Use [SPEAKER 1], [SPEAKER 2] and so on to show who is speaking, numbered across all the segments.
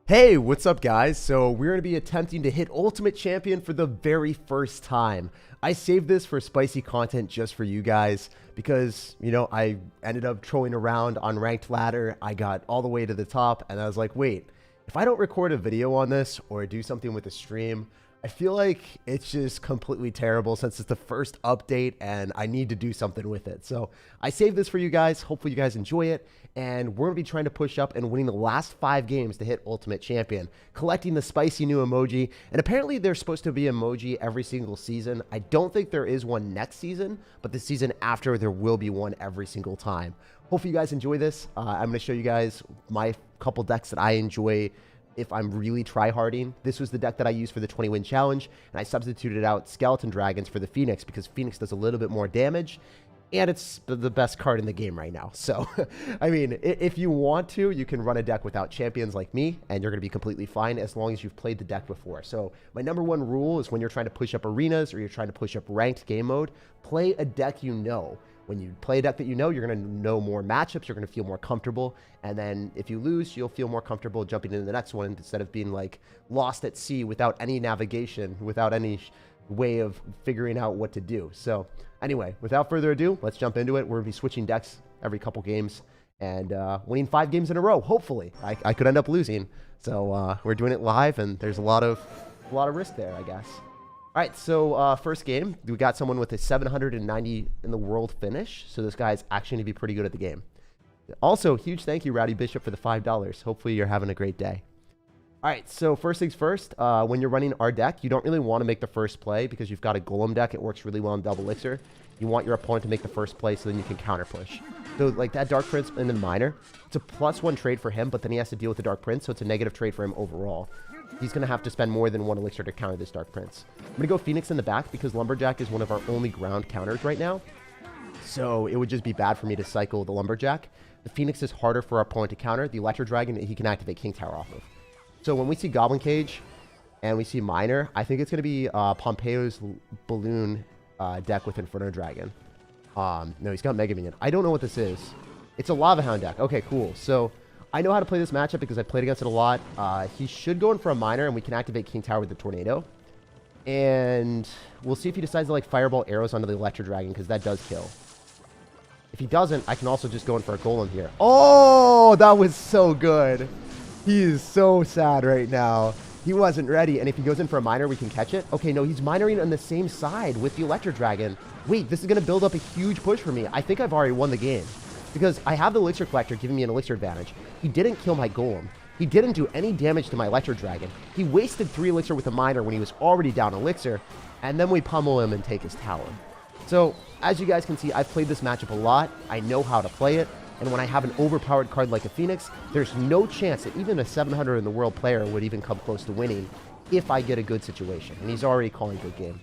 [SPEAKER 1] Hey, what's up guys? So we're going to be attempting to hit Ultimate Champion for the very first time. I saved this for spicy content just for you guys because, I ended up trolling around on Ranked Ladder. I got all the way to the top and I was like, wait, if I don't record a video on this or do something with the stream, I feel like it's just completely terrible since it's the first update and I need to do something with it. So I saved this for you guys. Hopefully you guys enjoy it. And we're going to be trying to push up and winning the last 5 games to hit Ultimate Champion, collecting the spicy new emoji. And apparently there's supposed to be emoji every single season. I don't think there is one next season, but the season after there will be one every single time. Hopefully you guys enjoy this. I'm going to show you guys my couple decks that I enjoy if I'm really tryharding. This was the deck that I used for the 20-win challenge, and I substituted out Skeleton Dragons for the Phoenix because Phoenix does a little bit more damage, and it's the best card in the game right now. So, I mean, if you want to, you can run a deck without champions like me, and you're going to be completely fine as long as you've played the deck before. So, my number one rule is when you're trying to push up arenas or you're trying to push up ranked game mode, play a deck you know. When you play a deck that you know, you're going to know more matchups, you're going to feel more comfortable, and then if you lose, you'll feel more comfortable jumping into the next one instead of being like lost at sea without any navigation, without any way of figuring out what to do. So anyway, without further ado, let's jump into it. We're going to be switching decks every couple games and winning 5 games in a row, hopefully. I could end up losing, so we're doing it live, and there's a lot of risk there, I guess. All right, so first game, we got someone with a 790 in the world finish, so this guy's actually going to be pretty good at the game. Also, huge thank you, Rowdy Bishop, for the $5. Hopefully you're having a great day. All right, so first things first, when you're running our deck, you don't really want to make the first play because you've got a Golem deck. It works really well in Double Elixir. You want your opponent to make the first play so then you can counter push. So like that Dark Prince and then Miner, it's a +1 trade for him, but then he has to deal with the Dark Prince, so it's a negative trade for him overall. He's going to have to spend more than 1 elixir to counter this Dark Prince. I'm going to go Phoenix in the back because Lumberjack is one of our only ground counters right now. So it would just be bad for me to cycle the Lumberjack. The Phoenix is harder for our opponent to counter. The Electro Dragon, he can activate King Tower off of. So when we see Goblin Cage and we see Miner, I think it's going to be Pompeo's Balloon deck with Inferno Dragon. No, he's got Mega Minion. I don't know what this is. It's a Lava Hound deck. Okay, cool. So I know how to play this matchup because I played against it a lot. He should go in for a Miner, and we can activate King Tower with the Tornado. And we'll see if he decides to like Fireball arrows onto the Electro Dragon, because that does kill. If he doesn't, I can also just go in for a Golem here. Oh, that was so good. He is so sad right now. He wasn't ready, and if he goes in for a Miner, we can catch it. Okay, no, he's Minering on the same side with the Electro Dragon. Wait, this is going to build up a huge push for me. I think I've already won the game, because I have the Elixir Collector giving me an Elixir advantage. He didn't kill my Golem. He didn't do any damage to my Electro Dragon. He wasted 3 Elixir with a Miner when he was already down Elixir, and then we pummel him and take his tower. So, as you guys can see, I've played this matchup a lot. I know how to play it, and when I have an overpowered card like a Phoenix, there's no chance that even a 700 in the world player would even come close to winning if I get a good situation, and he's already calling good game.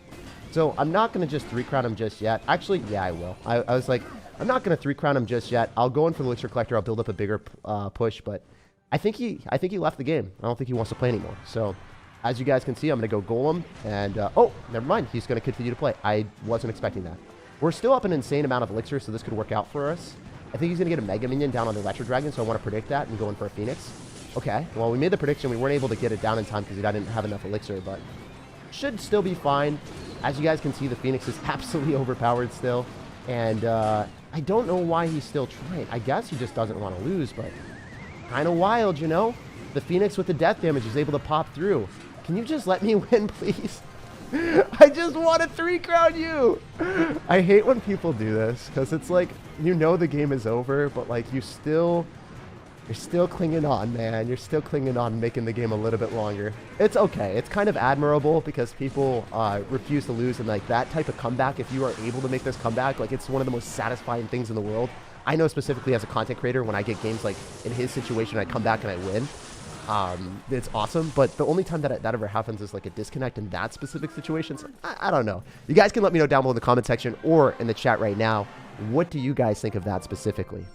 [SPEAKER 1] So, I'm not going to just 3-crown him just yet. Actually, yeah, I will. I was like, I'm not going to 3-crown him just yet. I'll go in for the Elixir Collector. I'll build up a bigger push, but I think he left the game. I don't think he wants to play anymore. So, as you guys can see, I'm going to go Golem, and oh, never mind. He's going to continue to play. I wasn't expecting that. We're still up an insane amount of Elixir, so this could work out for us. I think he's going to get a Mega Minion down on the Electro Dragon, so I want to predict that and go in for a Phoenix. Okay, well, we made the prediction. We weren't able to get it down in time because he didn't have enough Elixir, but should still be fine. As you guys can see, the Phoenix is absolutely overpowered still, and I don't know why he's still trying. I guess he just doesn't want to lose, but kind of wild, you know? The Phoenix with the death damage is able to pop through. Can you just let me win, please? I just want to 3-crown you. I hate when people do this because it's like, you know the game is over, but like you're still clinging on, man. You're still clinging on, making the game a little bit longer. It's okay. It's kind of admirable because people refuse to lose, and like that type of comeback, if you are able to make this comeback, like it's one of the most satisfying things in the world. I know specifically as a content creator, when I get games like in his situation, I come back and I win. It's awesome, but the only time that ever happens is like a disconnect in that specific situation. So I don't know. You guys can let me know down below in the comment section or in the chat right now. What do you guys think of that specifically?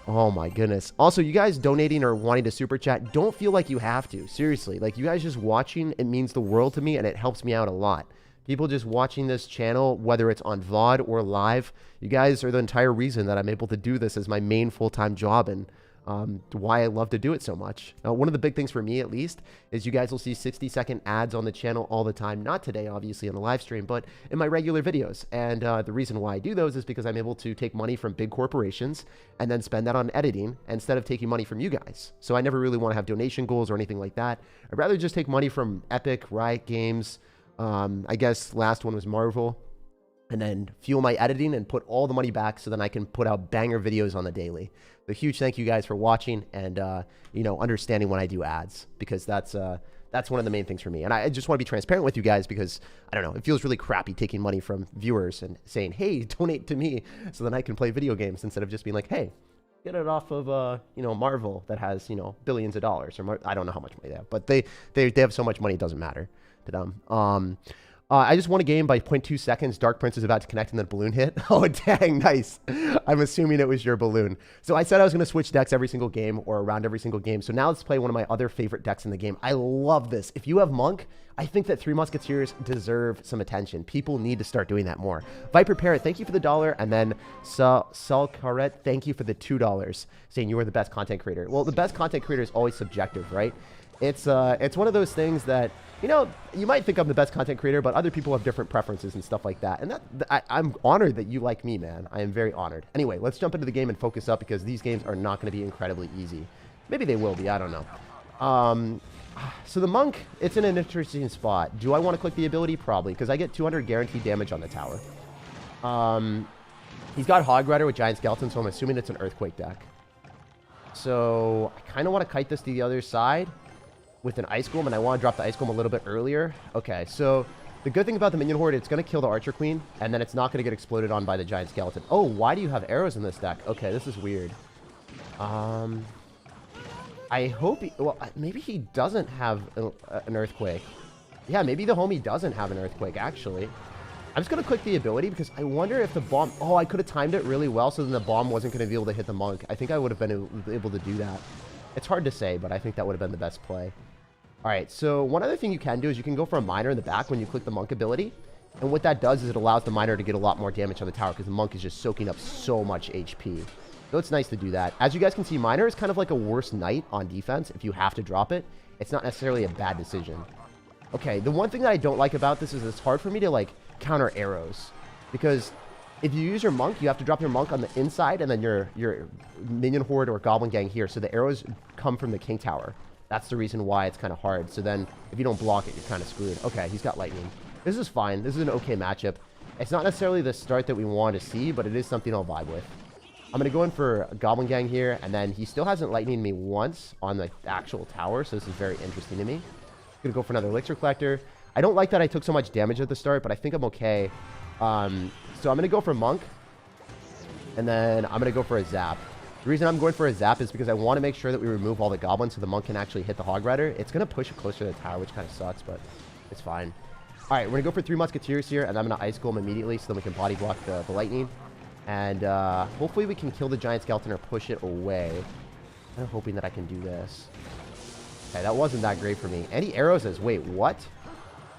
[SPEAKER 1] Oh my goodness. Also, you guys donating or wanting to super chat, don't feel like you have to. Seriously, like you guys just watching, it means the world to me, and it helps me out a lot. People just watching this channel, whether it's on VOD or live, you guys are the entire reason that I'm able to do this as my main full-time job, and why I love to do it so much. One of the big things for me, at least, is you guys will see 60-second ads on the channel all the time. Not today, obviously, on the live stream, but in my regular videos. And the reason why I do those is because I'm able to take money from big corporations and then spend that on editing instead of taking money from you guys. So I never really want to have donation goals or anything like that. I'd rather just take money from Epic, Riot Games. I guess last one was Marvel. And then fuel my editing and put all the money back so then I can put out banger videos on the daily. So huge thank you guys for watching and, you know, understanding when I do ads, because that's one of the main things for me. And I just want to be transparent with you guys because, I don't know, it feels really crappy taking money from viewers and saying, hey, donate to me so then I can play video games, instead of just being like, hey, get it off of, you know, Marvel that has, you know, billions of dollars. Or I don't know how much money they have, but they have so much money it doesn't matter to them. I just won a game by 0.2 seconds. Dark Prince is about to connect and then balloon hit. Oh, dang, nice. I'm assuming it was your balloon. So I said I was going to switch decks every single game or around every single game. So now let's play one of my other favorite decks in the game. I love this. If you have Monk, I think that Three Musketeers deserve some attention. People need to start doing that more. Viper Parrot, thank you for the $1. And then SirTagCR, thank you for the $2, saying you are the best content creator. Well, the best content creator is always subjective, right? It's one of those things that, you know, you might think I'm the best content creator, but other people have different preferences and stuff like that. And I'm honored that you like me, man. I am very honored. Anyway, let's jump into the game and focus up, because these games are not going to be incredibly easy. Maybe they will be. I don't know. So the Monk, it's in an interesting spot. Do I want to click the ability? Probably, because I get 200 guaranteed damage on the tower. He's got Hog Rider with Giant Skeleton, so I'm assuming it's an Earthquake deck. So I kind of want to kite this to the other side with an Ice Golem, and I want to drop the Ice Golem a little bit earlier. Okay, so the good thing about the Minion Horde, it's going to kill the Archer Queen, and then it's not going to get exploded on by the Giant Skeleton. Oh, why do you have arrows in this deck? Okay, this is weird. I hope well, maybe he doesn't have an Earthquake. Yeah, maybe the homie doesn't have an Earthquake, actually. I'm just going to click the ability because I wonder if the bomb... Oh, I could have timed it really well so then the bomb wasn't going to be able to hit the Monk. I think I would have been able to do that. It's hard to say, but I think that would have been the best play. All right, so one other thing you can do is you can go for a Miner in the back when you click the Monk ability. And what that does is it allows the Miner to get a lot more damage on the tower because the Monk is just soaking up so much HP. So it's nice to do that. As you guys can see, Miner is kind of like a worse knight on defense if you have to drop it. It's not necessarily a bad decision. Okay, the one thing that I don't like about this is it's hard for me to, like, counter arrows. Because if you use your Monk, you have to drop your Monk on the inside and then your Minion Horde or Goblin Gang here. So the arrows come from the King Tower. That's the reason why it's kind of hard. So then if you don't block it, you're kind of screwed. Okay, he's got Lightning. This is fine. This is an okay matchup. It's not necessarily the start that we want to see, but it is something I'll vibe with. I'm going to go in for a Goblin Gang here, and then he still hasn't Lightninged me once on the actual tower, so this is very interesting to me. Going to go for another Elixir Collector. I don't like that I took so much damage at the start, but I think I'm okay. So I'm going to go for Monk, and then I'm going to go for a Zap. The reason I'm going for a Zap is because I want to make sure that we remove all the Goblins so the Monk can actually hit the Hog Rider. It's going to push it closer to the tower, which kind of sucks, but it's fine. All right, we're going to go for 3 Musketeers here, and I'm going to Ice Golem immediately so then we can body block the Lightning. And hopefully we can kill the Giant Skeleton or push it away. I'm hoping that I can do this. Okay, that wasn't that great for me. Any arrows is... Wait, what?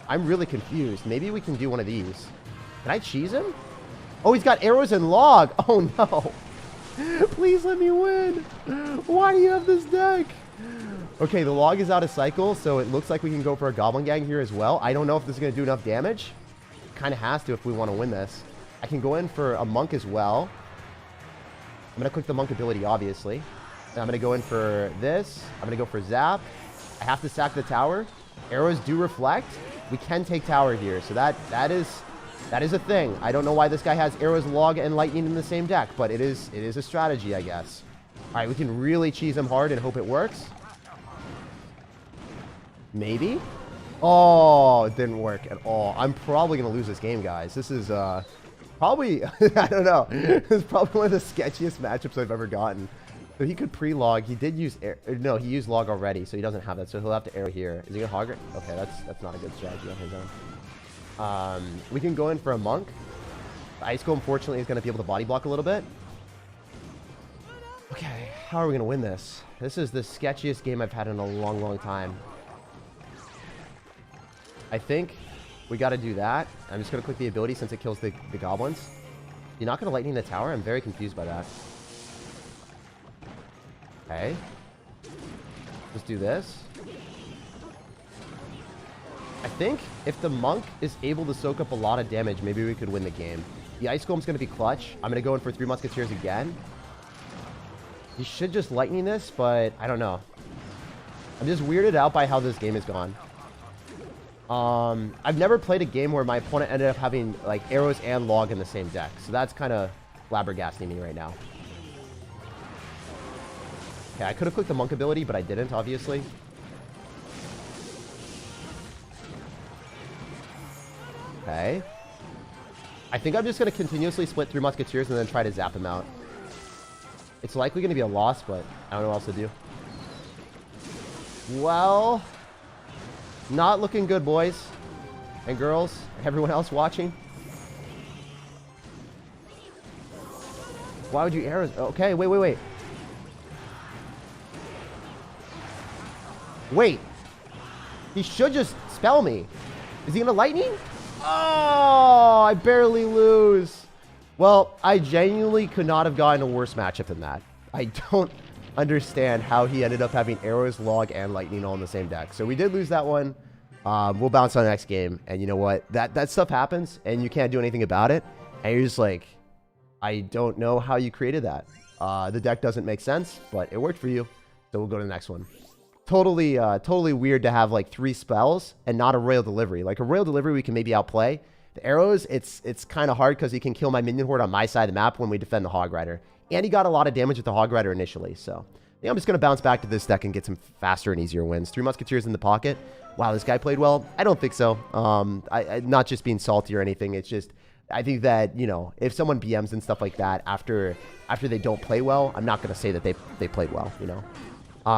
[SPEAKER 1] I'm really confused. Maybe we can do one of these. Can I cheese him? Oh, he's got arrows and log. Oh, no. Please let me win. Why do you have this deck? Okay, the log is out of cycle, so it looks like we can go for a Goblin Gang here as well. I don't know if this is going to do enough damage. Kind of has to if we want to win this. I can go in for a Monk as well. I'm going to click the Monk ability, obviously. And I'm going to go in for this. I'm going to go for Zap. I have to sack the tower. Arrows do reflect. We can take tower here. So that is a thing. I don't know why this guy has arrows, log, and lightning in the same deck, but it is a strategy, I guess. All right, we can really cheese him hard and hope it works. Maybe? Oh, it didn't work at all. I'm probably going to lose this game, guys. This is... probably, I don't know. It's probably one of the sketchiest matchups I've ever gotten. So he could pre-log. He did use no, he used log already, so he doesn't have that. So he'll have to arrow here. Is he gonna hog it? Okay, that's not a good strategy on his own. We can go in for a Monk. The Ice Golem, unfortunately, is gonna be able to body block a little bit. Okay, how are we gonna win this? This is the sketchiest game I've had in a long, long time. I think we got to do that. I'm just going to click the ability since it kills the Goblins. You're not going to Lightning the tower? I'm very confused by that. Okay. Let's do this. I think if the monk is able to soak up a lot of damage, maybe we could win the game. The Ice Golem's going to be clutch. I'm going to go in for 3 Musketeers again. He should just lightning this, but I don't know. I'm just weirded out by how this game is gone. I've never played a game where my opponent ended up having like arrows and log in the same deck. So that's kind of flabbergasting me right now. Okay, I could have clicked the monk ability, but I didn't, obviously. Okay. I think I'm just going to continuously split 3 Musketeers and then try to zap him out. It's likely going to be a loss, but I don't know what else to do. Well, not looking good, boys and girls, and everyone else watching. Why would you arrows? Okay, wait. Wait. He should just spell me. Is he going to lightning? Oh, I barely lose. Well, I genuinely could not have gotten a worse matchup than that. I don't understand how he ended up having arrows, log, and lightning all in the same deck. So we did lose that one. We'll bounce on the next game. And you know what? That stuff happens, and you can't do anything about it. And you're just like, I don't know how you created that. The deck doesn't make sense, but it worked for you. So we'll go to the next one. Totally weird to have like 3 spells and not a Royal Delivery. Like a Royal Delivery we can maybe outplay. The arrows, it's kind of hard because he can kill my minion horde on my side of the map when we defend the Hog Rider. And he got a lot of damage with the Hog Rider initially. So I think I'm just going to bounce back to this deck and get some faster and easier wins. 3 Musketeers in the pocket. Wow, this guy played well. I don't think so. I not just being salty or anything. It's just, I think that, you know, if someone BMs and stuff like that after they don't play well, I'm not going to say that they played well, you know.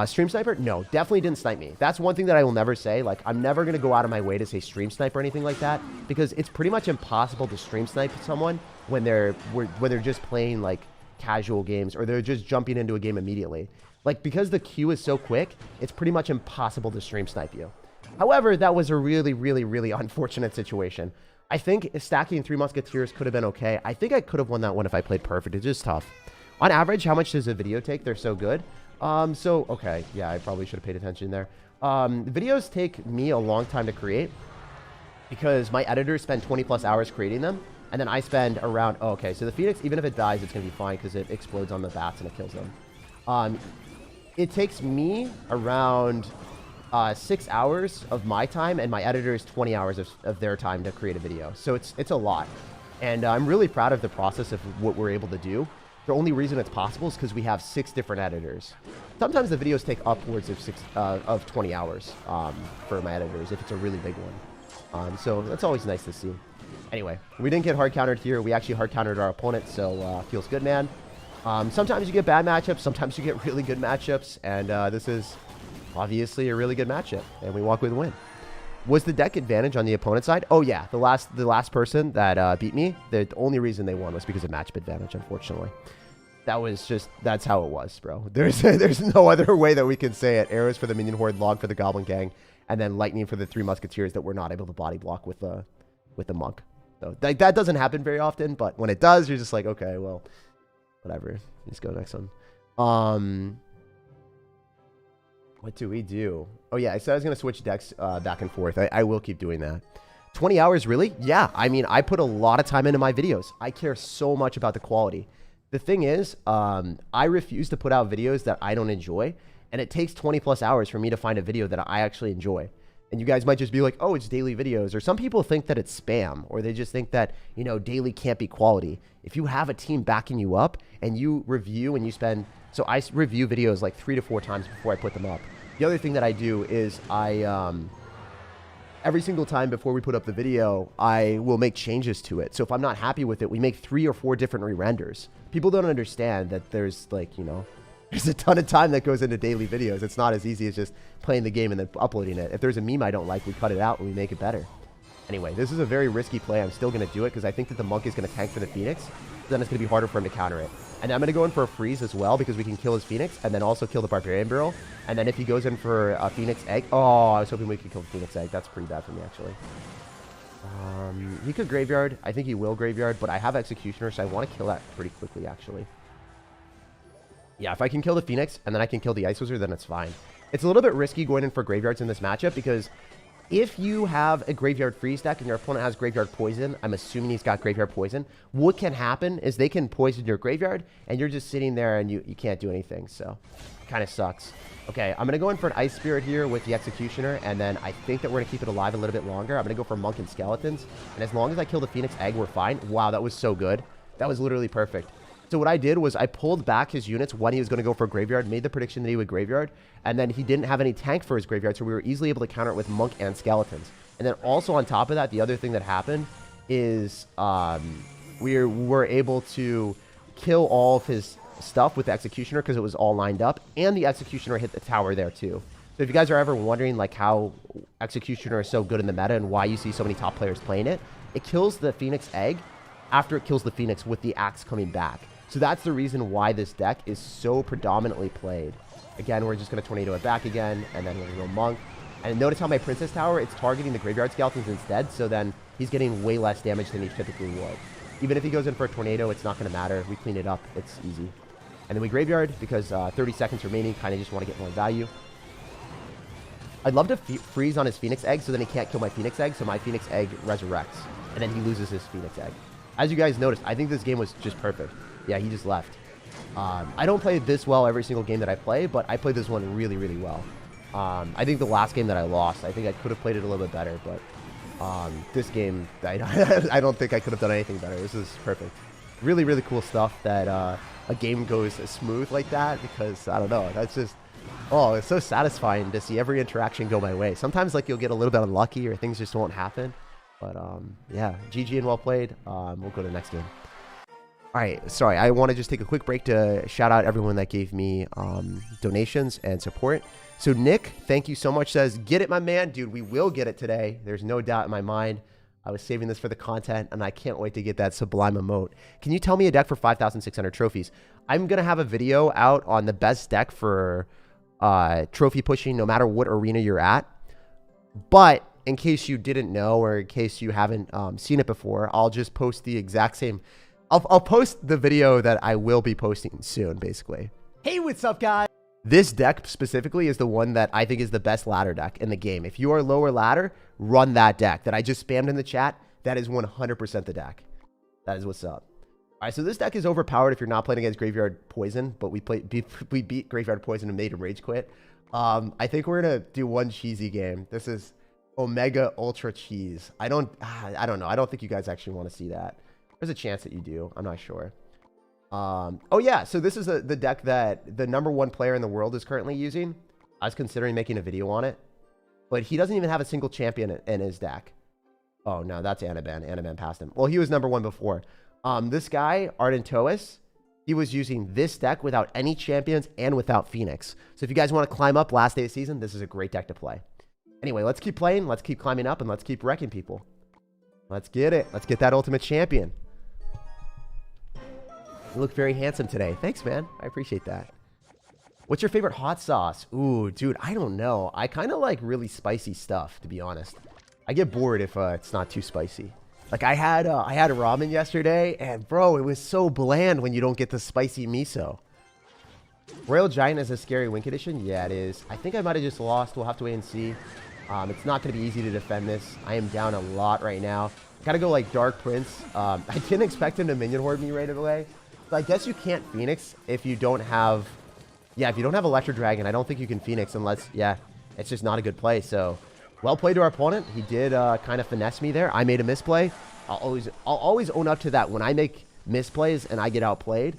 [SPEAKER 1] Stream sniper? No, definitely didn't snipe me. That's one thing that I will never say. Like, I'm never going to go out of my way to say stream snipe or anything like that, because it's pretty much impossible to stream snipe someone when they're just playing like casual games, or they're just jumping into a game immediately. Like, because the queue is so quick, it's pretty much impossible to stream snipe you. However, that was a really unfortunate situation. I think stacking 3 Musketeers could have been okay. I think I could have won that one if I played perfect. It's just tough. On average, how much does a video take? They're so good. Okay, yeah, I probably should have paid attention there. Videos take me a long time to create because my editors spend 20+ hours creating them, and then I spend around, oh, okay, so the Phoenix, even if it dies, it's going to be fine because it explodes on the bats and it kills them. It takes me around 6 hours of my time, and my editors 20 hours of their time to create a video. So it's a lot. And I'm really proud of the process of what we're able to do. The only reason it's possible is because we have 6 different editors. Sometimes the videos take upwards of 20 hours for my editors if it's a really big one. So that's always nice to see. Anyway, we didn't get hard countered here. We actually hard countered our opponent, so feels good, man. Sometimes you get bad matchups. Sometimes you get really good matchups. And this is obviously a really good matchup. And we walk with a win. Was the deck advantage on the opponent's side? Oh, yeah. The last person that beat me, the only reason they won was because of matchup advantage, unfortunately. That's how it was, bro. There's no other way that we can say it. Arrows for the minion horde, log for the goblin gang, and then lightning for the 3 musketeers that we're not able to body block with the monk. So that doesn't happen very often, but when it does, you're just like, okay, well, whatever. Let's go next one. What do we do? Oh, yeah, I said I was going to switch decks back and forth. I will keep doing that. 20 hours, really? Yeah, I mean, I put a lot of time into my videos. I care so much about the quality. The thing is, I refuse to put out videos that I don't enjoy, and it takes 20+ hours for me to find a video that I actually enjoy. And you guys might just be like, oh, it's daily videos. Or some people think that it's spam, or they just think that, you know, daily can't be quality. If you have a team backing you up and you review and you spend... So I review videos like 3 to 4 times before I put them up. The other thing that I do is every single time before we put up the video, I will make changes to it. So if I'm not happy with it, we make 3 or 4 different re-renders. People don't understand that there's like, you know, there's a ton of time that goes into daily videos. It's not as easy as just playing the game and then uploading it. If there's a meme I don't like, we cut it out and we make it better. Anyway, this is a very risky play. I'm still going to do it because I think that the monk is going to tank for the Phoenix. Then it's going to be harder for him to counter it. And I'm going to go in for a freeze as well because we can kill his Phoenix and then also kill the Barbarian Barrel. And then if he goes in for a Phoenix Egg... Oh, I was hoping we could kill the Phoenix Egg. That's pretty bad for me, actually. He could Graveyard. I think he will Graveyard, but I have Executioner, so I want to kill that pretty quickly, actually. Yeah, if I can kill the Phoenix and then I can kill the Ice Wizard, then it's fine. It's a little bit risky going in for graveyards in this matchup because if you have a graveyard freeze deck and your opponent has graveyard poison, I'm assuming he's got graveyard poison, what can happen is they can poison your graveyard and you're just sitting there and you can't do anything. So it kind of sucks. Okay, I'm going to go in for an Ice Spirit here with the Executioner, and then I think that we're going to keep it alive a little bit longer. I'm going to go for Monk and Skeletons, and as long as I kill the Phoenix Egg, we're fine. Wow, that was so good. That was literally perfect. So what I did was I pulled back his units when he was going to go for Graveyard, made the prediction that he would Graveyard, and then he didn't have any tank for his Graveyard, so we were easily able to counter it with Monk and Skeletons. And then also on top of that, the other thing that happened is we were able to kill all of his stuff with the Executioner because it was all lined up, and the Executioner hit the tower there too. So if you guys are ever wondering like how Executioner is so good in the meta and why you see so many top players playing it, it kills the Phoenix Egg after it kills the Phoenix with the axe coming back. So that's the reason why this deck is so predominantly played. Again, we're just going to Tornado it back again, and then we're going to go Monk. And notice how my Princess Tower, it's targeting the Graveyard Skeletons instead, so then he's getting way less damage than he typically would. Even if he goes in for a Tornado, it's not going to matter. We clean it up. It's easy. And then we Graveyard because 30 seconds remaining, kind of just want to get more value. I'd love to freeze on his Phoenix Egg so then he can't kill my Phoenix Egg, so my Phoenix Egg resurrects, and then he loses his Phoenix Egg. As you guys noticed, I think this game was just perfect. Yeah, he just left. I don't play this well every single game that I play, but I played this one really, really well. I think the last game that I lost, I think I could have played it a little bit better, but this game, I don't think I could have done anything better. This is perfect. Really, really cool stuff that a game goes smooth like that because, I don't know, that's just, oh, it's so satisfying to see every interaction go my way. Sometimes, like, you'll get a little bit unlucky or things just won't happen. But, yeah, GG and well played. We'll go to the next game. All right, sorry, I want to just take a quick break to shout out everyone that gave me donations and support. So Nick, thank you so much, says, get it, my man. Dude, we will get it today. There's no doubt in my mind. I was saving this for the content, and I can't wait to get that Sublime emote. Can you tell me a deck for 5,600 trophies? I'm going to have a video out on the best deck for trophy pushing no matter what arena you're at. But in case you didn't know or in case you haven't seen it before, I'll just post the exact same... I'll post the video that I will be posting soon, basically. Hey, what's up, guys? This deck specifically is the one that I think is the best ladder deck in the game. If you are lower ladder, run that deck that I just spammed in the chat. That is 100% the deck. That is what's up. All right, so this deck is overpowered if you're not playing against Graveyard Poison, but we beat Graveyard Poison and made him rage quit. I think we're gonna do one cheesy game. This is Omega Ultra Cheese. I don't know. I don't think you guys actually want to see that. There's a chance that you do. I'm not sure. Oh, yeah. So this is the deck that the #1 player in the world is currently using. I was considering making a video on it. But he doesn't even have a single champion in his deck. Oh, no. That's Anaban. Anaban passed him. Well, he was #1 before. This guy, Ardentois, he was using this deck without any champions and without Phoenix. So if you guys want to climb up last day of season, this is a great deck to play. Anyway, let's keep playing. Let's keep climbing up, and let's keep wrecking people. Let's get it. Let's get that ultimate champion. You look very handsome today. Thanks, man. I appreciate that. What's your favorite hot sauce? Ooh, dude, I don't know. I kind of like really spicy stuff, to be honest. I get bored if it's not too spicy. Like I had ramen yesterday, and bro, it was so bland when you don't get the spicy miso. Royal Giant is a scary Wink edition. Yeah, it is. I think I might have just lost. We'll have to wait and see. It's not going to be easy to defend this. I am down a lot right now. Gotta go like Dark Prince. I didn't expect him to minion horde me right away. So I guess you can't Phoenix if you don't have... Yeah, if you don't have Electro Dragon, I don't think you can Phoenix unless... Yeah, it's just not a good play. So, well played to our opponent. He did kind of finesse me there. I made a misplay. I'll always own up to that. When I make misplays and I get outplayed,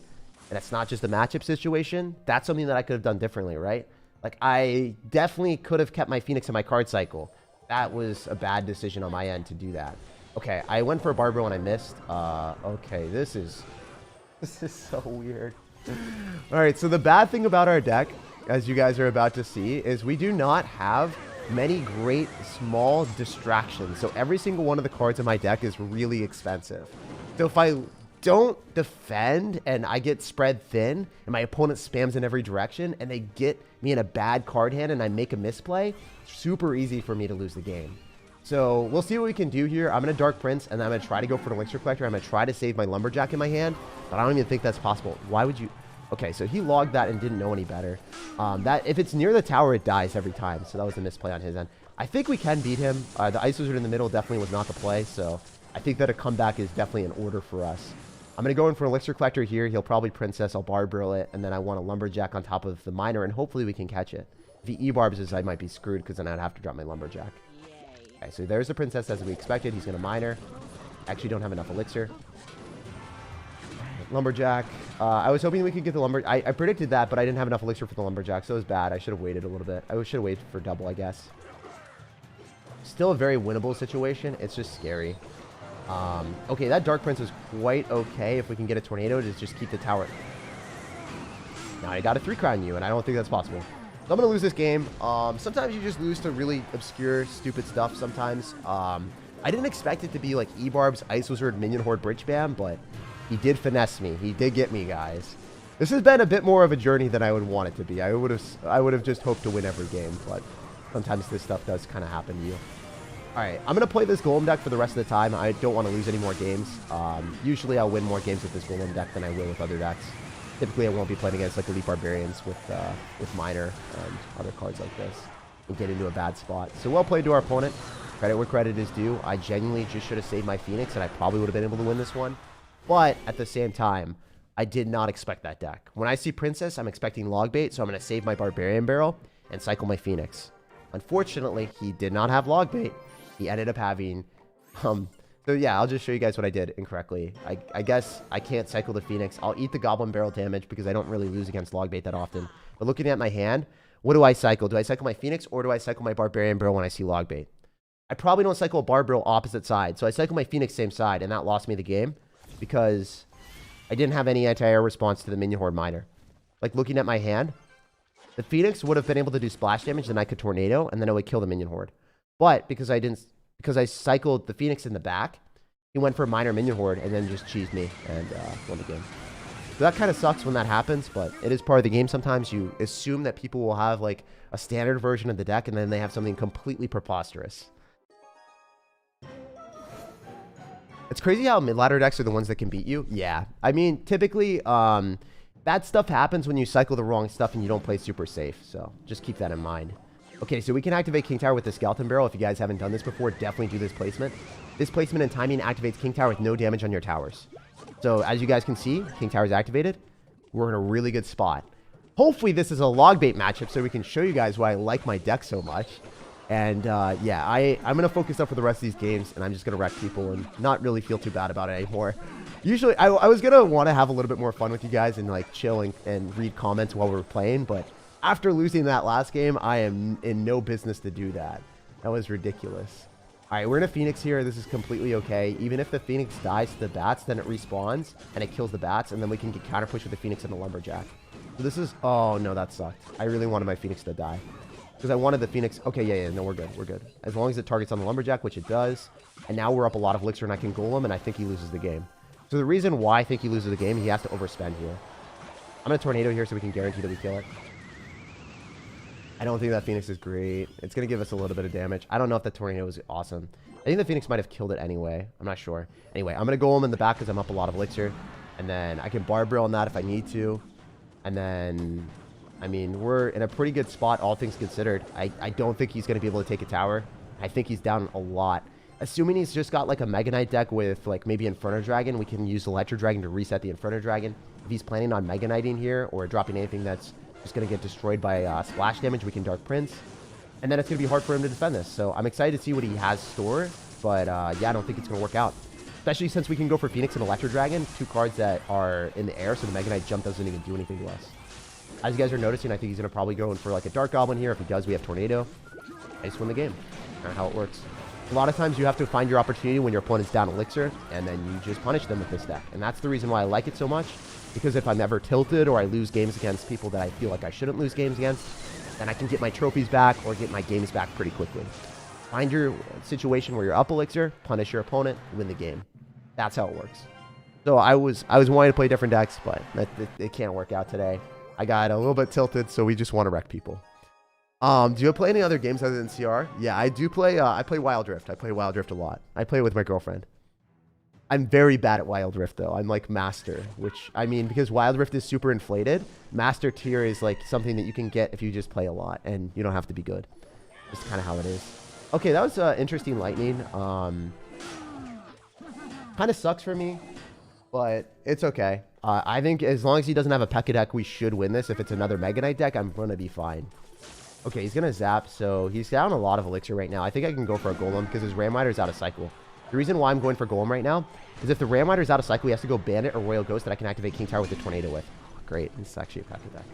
[SPEAKER 1] and it's not just a matchup situation, that's something that I could have done differently, right? Like, I definitely could have kept my Phoenix in my card cycle. That was a bad decision on my end to do that. Okay, I went for a Barbaro and I missed. Okay, this is so weird. All right, so the bad thing about our deck, as you guys are about to see, is we do not have many great small distractions. So every single one of the cards in my deck is really expensive. So if I don't defend and I get spread thin and my opponent spams in every direction and they get me in a bad card hand and I make a misplay, it's super easy for me to lose the game. So we'll see what we can do here. I'm going to Dark Prince, and then I'm going to try to go for an Elixir Collector. I'm going to try to save my Lumberjack in my hand, but I don't even think that's possible. Why would you... Okay, so he logged that and didn't know any better. That if it's near the tower, it dies every time. So that was a misplay on his end. I think we can beat him. The Ice Wizard in the middle definitely was not the play. So I think that a comeback is definitely in order for us. I'm going to go in for Elixir Collector here. He'll probably Princess. I'll Barb Barrel it. And then I want a Lumberjack on top of the Miner. And hopefully we can catch it. If he E-Barbs us, I might be screwed because then I'd have to drop my Lumberjack. Okay, so there's the Princess as we expected. He's going to Miner. Actually don't have enough Elixir. Lumberjack. I was hoping we could get the Lumber... I predicted that, but I didn't have enough Elixir for the Lumberjack, so it was bad. I should have waited a little bit. I should have waited for double, I guess. Still a very winnable situation. It's just scary. Okay, that Dark Prince is quite okay if we can get a Tornado to just keep the tower. Now I got a 3-crown you, and I don't think that's possible. So I'm going to lose this game. Sometimes you just lose to really obscure, stupid stuff sometimes. I didn't expect it to be like E-Barb's Ice Wizard Minion Horde Bridge Spam, but he did finesse me. He did get me, guys. This has been a bit more of a journey than I would want it to be. I would have just hoped to win every game, but sometimes this stuff does kind of happen to you. All right, I'm going to play this Golem deck for the rest of the time. I don't want to lose any more games. Usually I'll win more games with this Golem deck than I will with other decks. Typically I won't be playing against like Elite Barbarians with Miner and other cards like this and get into a bad spot. So well played to our opponent. Credit where credit is due. I genuinely just should have saved my Phoenix and I probably would have been able to win this one. But at the same time, I did not expect that deck. When I see Princess, I'm expecting log bait, so I'm going to save my Barbarian Barrel and cycle my Phoenix. Unfortunately, he did not have log bait. He ended up having... so yeah, I'll just show you guys what I did incorrectly. I guess I can't cycle the Phoenix. I'll eat the Goblin Barrel damage because I don't really lose against log bait that often. But looking at my hand, what do I cycle? Do I cycle my Phoenix or do I cycle my Barbarian Barrel when I see log bait? I probably don't cycle a Barb Barrel opposite side. So I cycle my Phoenix same side, and that lost me the game because I didn't have any anti-air response to the Minion Horde Miner. Like, looking at my hand, the Phoenix would have been able to do splash damage, then I could Tornado, and then it would kill the Minion Horde. But because I cycled the Phoenix in the back, he went for a Miner Minion Horde and then just cheesed me and won the game. So that kind of sucks when that happens, but it is part of the game. Sometimes you assume that people will have like a standard version of the deck and then they have something completely preposterous. It's crazy how mid-ladder decks are the ones that can beat you. Yeah. I mean, typically, bad stuff happens when you cycle the wrong stuff and you don't play super safe. So just keep that in mind. Okay, so we can activate King Tower with the Skeleton Barrel. If you guys haven't done this before, definitely do this placement. This placement and timing activates King Tower with no damage on your towers. So as you guys can see, King Tower is activated. We're in a really good spot. Hopefully this is a log bait matchup so we can show you guys why I like my deck so much. And yeah, I'm going to focus up for the rest of these games, and I'm just going to wreck people and not really feel too bad about it anymore. Usually, I was going to want to have a little bit more fun with you guys and like chill and read comments while we're playing, but after losing that last game, I am in no business to do that. That was ridiculous. All right, we're in a Phoenix here. This is completely okay. Even if the Phoenix dies to the bats, then it respawns and it kills the bats, and then we can get counter push with the Phoenix and the Lumberjack. So this is... Oh, no, that sucked. I really wanted my Phoenix to die. Because I wanted the Phoenix... Okay, yeah, no, we're good. We're good. As long as it targets on the Lumberjack, which it does. And now we're up a lot of Elixir, and I can Golem, and I think he loses the game. So the reason why I think he loses the game, he has to overspend here. I'm going to Tornado here so we can guarantee that we kill it. I don't think that Phoenix is great. It's going to give us a little bit of damage. I don't know if that Tornado is awesome. I think the Phoenix might have killed it anyway. I'm not sure. Anyway, I'm going to Golem in the back because I'm up a lot of Elixir. And then I can Barb Barrel on that if I need to. And then... I mean, we're in a pretty good spot, all things considered. I don't think he's going to be able to take a tower. I think he's down a lot. Assuming he's just got like a Mega Knight deck with like maybe Inferno Dragon, we can use Electro Dragon to reset the Inferno Dragon. If he's planning on Mega Knighting here or dropping anything that's just going to get destroyed by splash damage, we can Dark Prince. And then it's going to be hard for him to defend this. So I'm excited to see what he has stored. But yeah, I don't think it's going to work out. Especially since we can go for Phoenix and Electro Dragon, 2 cards that are in the air, so the Mega Knight jump doesn't even do anything to us. As you guys are noticing, I think he's going to probably go in for like a Dark Goblin here. If he does, we have Tornado. I just win the game. That's how it works. A lot of times you have to find your opportunity when your opponent's down Elixir, and then you just punish them with this deck. And that's the reason why I like it so much, because if I'm ever tilted or I lose games against people that I feel like I shouldn't lose games against, then I can get my trophies back or get my games back pretty quickly. Find your situation where you're up Elixir, punish your opponent, win the game. That's how it works. So I was wanting to play different decks, but it can't work out today. I got a little bit tilted, so we just want to wreck people. Do you play any other games other than CR? Yeah, I do play. I play Wild Rift. I play Wild Rift a lot. I play it with my girlfriend. I'm very bad at Wild Rift, though. I'm like Master, which, I mean, because Wild Rift is super inflated, Master tier is like something that you can get if you just play a lot, and you don't have to be good. Just kind of how it is. Okay, that was interesting lightning. Kind of sucks for me, but it's okay. I think as long as he doesn't have a P.E.K.K.A deck, we should win this. If it's another Mega Knight deck, I'm going to be fine. Okay, he's going to zap, so he's down a lot of Elixir right now. I think I can go for a Golem because his Ram Rider's out of cycle. The reason why I'm going for Golem right now is if the Ram Rider's out of cycle, he has to go Bandit or Royal Ghost that I can activate King Tower with the Tornado with. Oh, great. This is actually a P.E.K.K.A deck.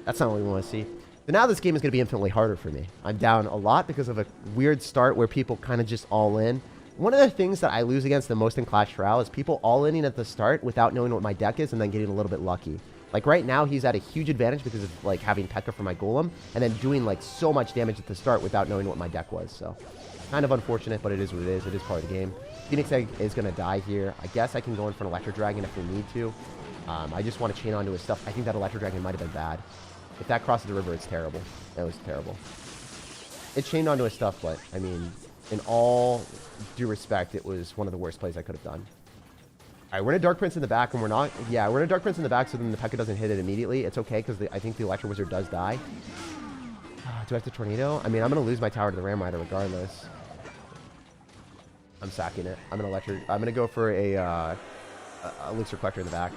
[SPEAKER 1] That's not what we want to see. So now this game is going to be infinitely harder for me. I'm down a lot because of a weird start where people kind of just all in. One of the things that I lose against the most in Clash Royale is people all-inning at the start without knowing what my deck is and then getting a little bit lucky. Like right now, he's at a huge advantage because of like having P.E.K.K.A for my Golem and then doing like so much damage at the start without knowing what my deck was. So kind of unfortunate, but it is what it is. It is part of the game. Phoenix Egg is going to die here. I guess I can go in for an Electro Dragon if we need to. I just want to chain onto his stuff. I think that Electro Dragon might have been bad. If that crosses the river, it's terrible. That was terrible. It chained onto his stuff, but, I mean, in all due respect, it was one of the worst plays I could have done. All right, we're in a Dark Prince in the back, and we're not... Yeah, we're in a Dark Prince in the back, so then the P.E.K.K.A doesn't hit it immediately. It's okay, because I think the Electro Wizard does die. Do I have to Tornado? I mean, I'm going to lose my tower to the Ram Rider regardless. I'm sacking it. I'm going to go for a Elixir Collector in the back.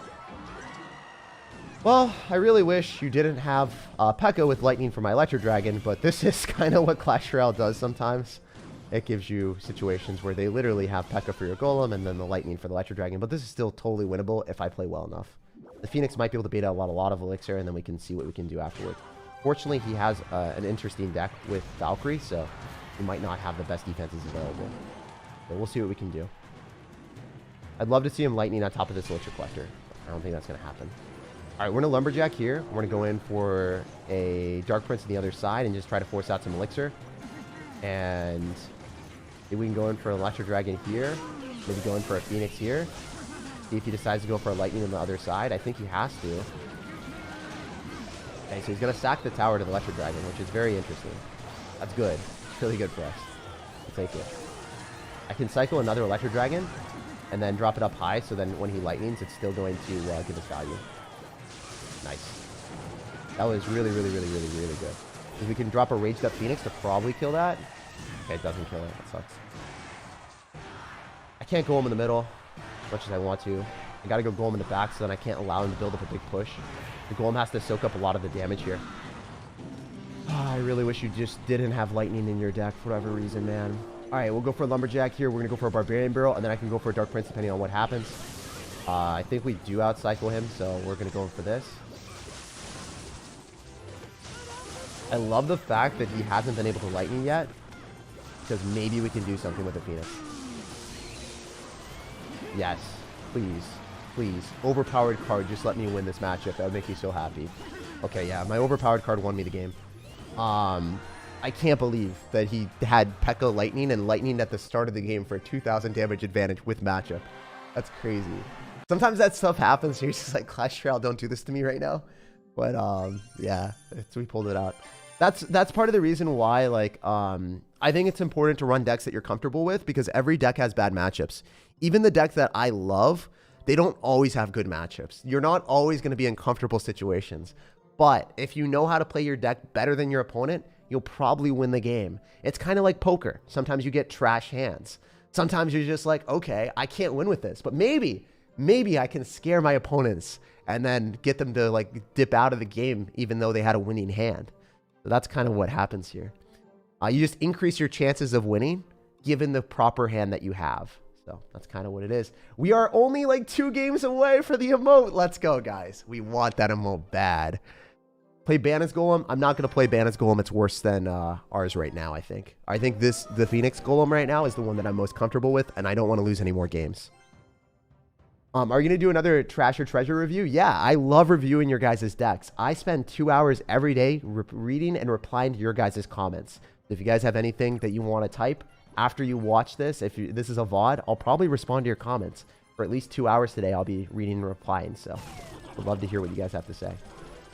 [SPEAKER 1] Well, I really wish you didn't have P.E.K.K.A with Lightning for my Electro Dragon, but this is kind of what Clash Royale does sometimes. It gives you situations where they literally have P.E.K.K.A for your Golem and then the Lightning for the Electro Dragon, but this is still totally winnable if I play well enough. The Phoenix might be able to bait out a lot of Elixir, and then we can see what we can do afterwards. Fortunately, he has an interesting deck with Valkyrie, so he might not have the best defenses available. But we'll see what we can do. I'd love to see him Lightning on top of this Elixir Collector. I don't think that's going to happen. All right, we're going to Lumberjack here. We're going to go in for a Dark Prince on the other side and just try to force out some Elixir. And if we can go in for an Electro Dragon here. Maybe go in for a Phoenix here. See if he decides to go for a Lightning on the other side. I think he has to. Okay, so he's going to sack the tower to the Electro Dragon, which is very interesting. That's good. It's really good for us. We'll take it. I can cycle another Electro Dragon and then drop it up high, so then when he Lightnings, it's still going to give us value. Nice. That was really, really, really, really, really good. If we can drop a Raged Up Phoenix to probably kill that. Okay, it doesn't kill it. That sucks. I can't go him in the middle as much as I want to. I gotta go Golem in the back, so then I can't allow him to build up a big push. The Golem has to soak up a lot of the damage here. Oh, I really wish you just didn't have Lightning in your deck for whatever reason, man. Alright, we'll go for a Lumberjack here. We're going to go for a Barbarian Barrel, and then I can go for a Dark Prince depending on what happens. I think we do outcycle him, so we're going to go in for this. I love the fact that he hasn't been able to Lightning yet, because maybe we can do something with the Phoenix. Yes. Please. Please. Overpowered card, just let me win this matchup. That would make me so happy. Okay, yeah, my overpowered card won me the game. I can't believe that he had P.E.K.K.A Lightning and Lightning at the start of the game for a 2,000 damage advantage with matchup. That's crazy. Sometimes that stuff happens. You're just like, Clash Royale, don't do this to me right now. But yeah, we pulled it out. That's part of the reason why, like, I think it's important to run decks that you're comfortable with, because every deck has bad matchups. Even the decks that I love, they don't always have good matchups. You're not always going to be in comfortable situations. But if you know how to play your deck better than your opponent, you'll probably win the game. It's kind of like poker. Sometimes you get trash hands. Sometimes you're just like, okay, I can't win with this, but maybe I can scare my opponents and then get them to like dip out of the game even though they had a winning hand. So that's kind of what happens here. You just increase your chances of winning given the proper hand that you have. So that's kind of what it is. We are only like 2 games away for the emote. Let's go, guys. We want that emote bad. Play Banner's Golem. I'm not going to play Banner's Golem. It's worse than ours right now, I think. I think the Phoenix Golem right now is the one that I'm most comfortable with, and I don't want to lose any more games. Are you going to do another Trash or Treasure review? Yeah, I love reviewing your guys' decks. I spend 2 hours every day reading and replying to your guys' comments. If you guys have anything that you want to type after you watch this, this is a VOD, I'll probably respond to your comments. For at least 2 hours today, I'll be reading and replying, so I'd love to hear what you guys have to say.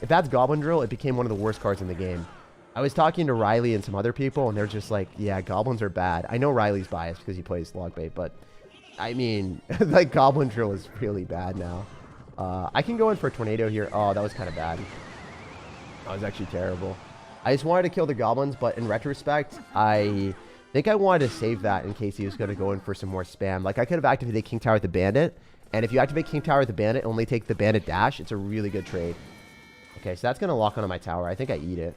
[SPEAKER 1] If that's Goblin Drill, it became one of the worst cards in the game. I was talking to Riley and some other people, and they're just like, yeah, Goblins are bad. I know Riley's biased because he plays Logbait, but I mean, like, Goblin Drill is really bad now. I can go in for a Tornado here. Oh, that was kind of bad. That was actually terrible. I just wanted to kill the goblins, but in retrospect, I think I wanted to save that in case he was going to go in for some more spam. Like, I could have activated King Tower with the Bandit, and if you activate King Tower with the Bandit and only take the Bandit dash, it's a really good trade. Okay, so that's going to lock onto my tower. I think I eat it.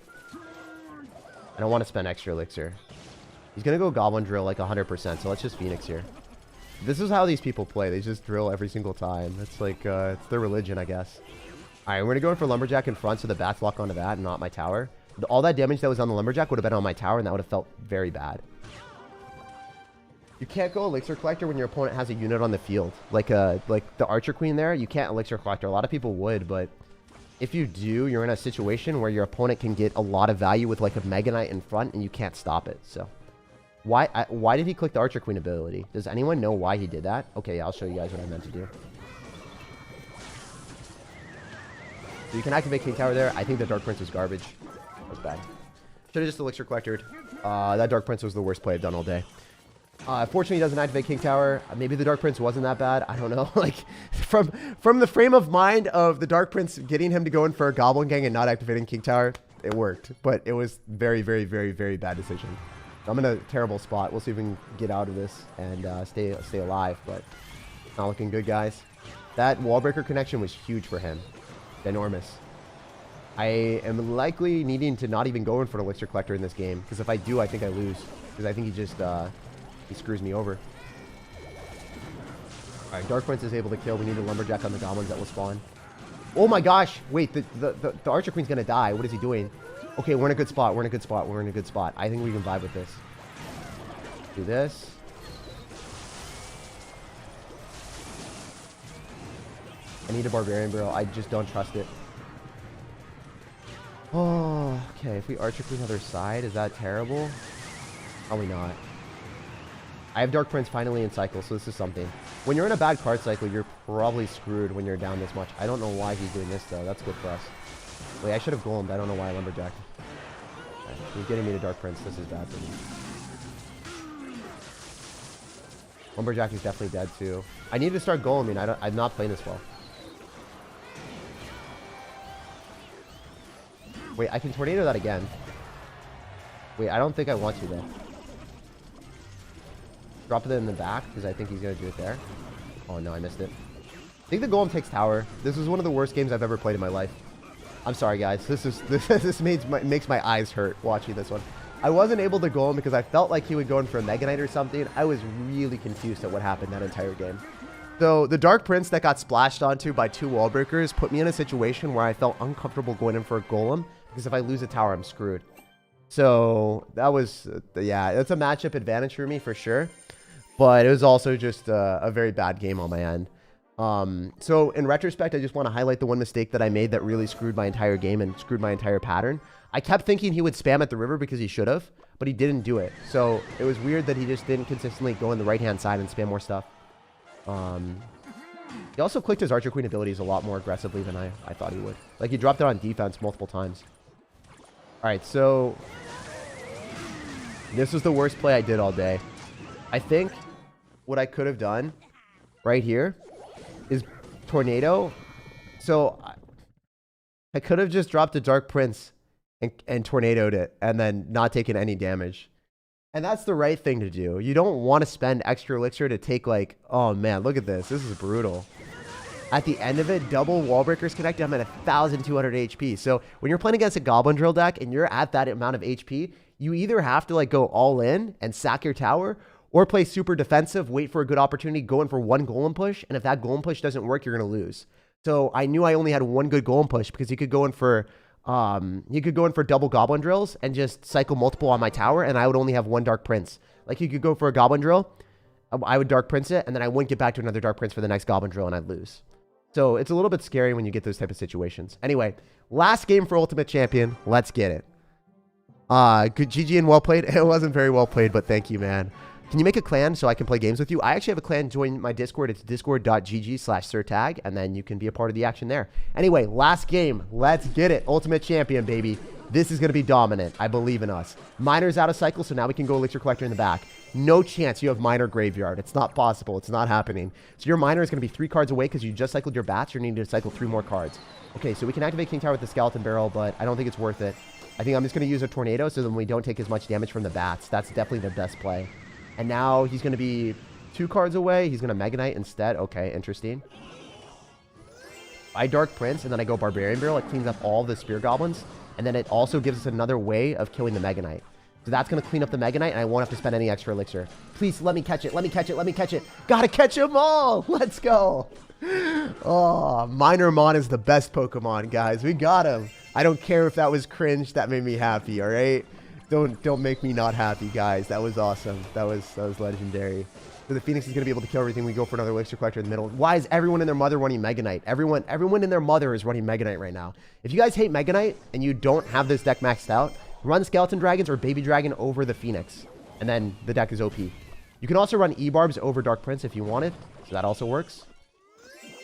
[SPEAKER 1] I don't want to spend extra elixir. He's going to go Goblin Drill like 100%, so let's just Phoenix here. This is how these people play. They just drill every single time. It's like, it's their religion, I guess. All right, we're going to go in for Lumberjack in front, so the bats lock onto that and not my tower. All that damage that was on the Lumberjack would have been on my tower, and that would have felt very bad. You can't go Elixir Collector when your opponent has a unit on the field. Like the Archer Queen there, you can't Elixir Collector. A lot of people would, but if you do, you're in a situation where your opponent can get a lot of value with like a Mega Knight in front, and you can't stop it, so... Why did he click the Archer Queen ability? Does anyone know why he did that? Okay, yeah, I'll show you guys what I meant to do. So you can activate King Tower there. I think the Dark Prince was garbage. That was bad. Should have just Elixir Collectored. That Dark Prince was the worst play I've done all day. Fortunately, he doesn't activate King Tower. Maybe the Dark Prince wasn't that bad. I don't know. Like, from the frame of mind of the Dark Prince getting him to go in for a Goblin Gang and not activating King Tower, it worked. But it was very, very, very, very bad decision. I'm in a terrible spot. We'll see if we can get out of this and stay alive, but not looking good, guys. That wall breaker connection was huge for him. Enormous. I am likely needing to not even go in for an Elixir Collector in this game, because if I do, I think I lose. Because I think he just, he screws me over. Alright, Dark Prince is able to kill. We need a Lumberjack on the Goblins that will spawn. Oh my gosh! Wait, the Archer Queen's gonna die. What is he doing? Okay, we're in a good spot. We're in a good spot. We're in a good spot. I think we can vibe with this. Do this. I need a Barbarian Barrel. I just don't trust it. Oh, okay. If we Archer Queen other side, is that terrible? Probably not. I have Dark Prince finally in cycle, so this is something. When you're in a bad card cycle, you're probably screwed when you're down this much. I don't know why he's doing this, though. That's good for us. Wait, I should have Golemed. I don't know why I Lumberjack. Okay, he's getting me to Dark Prince. This is bad for me. Lumberjack is definitely dead, too. I need to start Goleming. I'm not playing this well. Wait, I can Tornado that again. Wait, I don't think I want to, though. Drop it in the back, because I think he's going to do it there. Oh, no, I missed it. I think the Golem takes tower. This is one of the worst games I've ever played in my life. I'm sorry, guys. This makes my eyes hurt watching this one. I wasn't able to Golem because I felt like he would go in for a Mega Knight or something. I was really confused at what happened that entire game. So the Dark Prince that got splashed onto by two wall breakers put me in a situation where I felt uncomfortable going in for a Golem, because if I lose a tower, I'm screwed. So that was, yeah, it's a matchup advantage for me for sure. But it was also just a very bad game on my end. So in retrospect, I just want to highlight the one mistake that I made that really screwed my entire game and screwed my entire pattern. I kept thinking he would spam at the river because he should have, but he didn't do it. So it was weird that he just didn't consistently go in the right-hand side and spam more stuff. He also clicked his Archer Queen abilities a lot more aggressively than I thought he would. Like, he dropped it on defense multiple times. Alright, so this was the worst play I did all day. I think what I could have done right here is Tornado. So I could have just dropped the Dark Prince and Tornadoed it and then not taken any damage. And that's the right thing to do. You don't want to spend extra elixir to take, like, oh man, look at this. This is brutal. At the end of it, double wall breakers connected. I'm at 1,200 HP. So when you're playing against a Goblin Drill deck and you're at that amount of HP, you either have to like go all in and sack your tower, or play super defensive, wait for a good opportunity, go in for one Golem push, and if that Golem push doesn't work, you're going to lose. So I knew I only had one good Golem push because you could go in for double Goblin Drills and just cycle multiple on my tower, and I would only have one Dark Prince. Like, you could go for a Goblin Drill, I would Dark Prince it, and then I wouldn't get back to another Dark Prince for the next Goblin Drill, and I'd lose. So it's a little bit scary when you get those type of situations. Anyway, last game for Ultimate Champion. Let's get it. Good GG and well played. It wasn't very well played, but thank you, man. Can you make a clan so I can play games with you? I actually have a clan. Join my Discord. It's discord.gg/SirTag, and then you can be a part of the action there. Anyway, last game. Let's get it. Ultimate Champion, baby. This is going to be dominant. I believe in us. Miner's out of cycle, so now we can go Elixir Collector in the back. No chance you have Miner Graveyard. It's not possible. It's not happening. So your Miner is going to be 3 cards away because you just cycled your bats. You're needing to cycle 3 more cards. Okay, so we can activate King Tower with the Skeleton Barrel, but I don't think it's worth it. I think I'm just going to use a Tornado so then we don't take as much damage from the bats. That's definitely the best play. And now he's going to be 2 cards away. He's going to Mega Knight instead. Okay, interesting. I Dark Prince, and then I go Barbarian Barrel. It cleans up all the Spear Goblins. And then it also gives us another way of killing the Mega Knight. So that's going to clean up the Mega Knight, and I won't have to spend any extra elixir. Please, let me catch it. Let me catch it. Let me catch it. Gotta catch them all. Let's go. Oh, Miner Mon is the best Pokemon, guys. We got him. I don't care if that was cringe. That made me happy, all right? Don't make me not happy, guys. That was awesome. That was legendary. So the Phoenix is going to be able to kill everything. We go for another Elixir Collector in the middle. Why is everyone and their mother running Mega Knight? Everyone in their mother is running Mega Knight right now. If you guys hate Mega Knight and you don't have this deck maxed out, run Skeleton Dragons or Baby Dragon over the Phoenix. And then the deck is OP. You can also run E-Barbs over Dark Prince if you wanted. So that also works.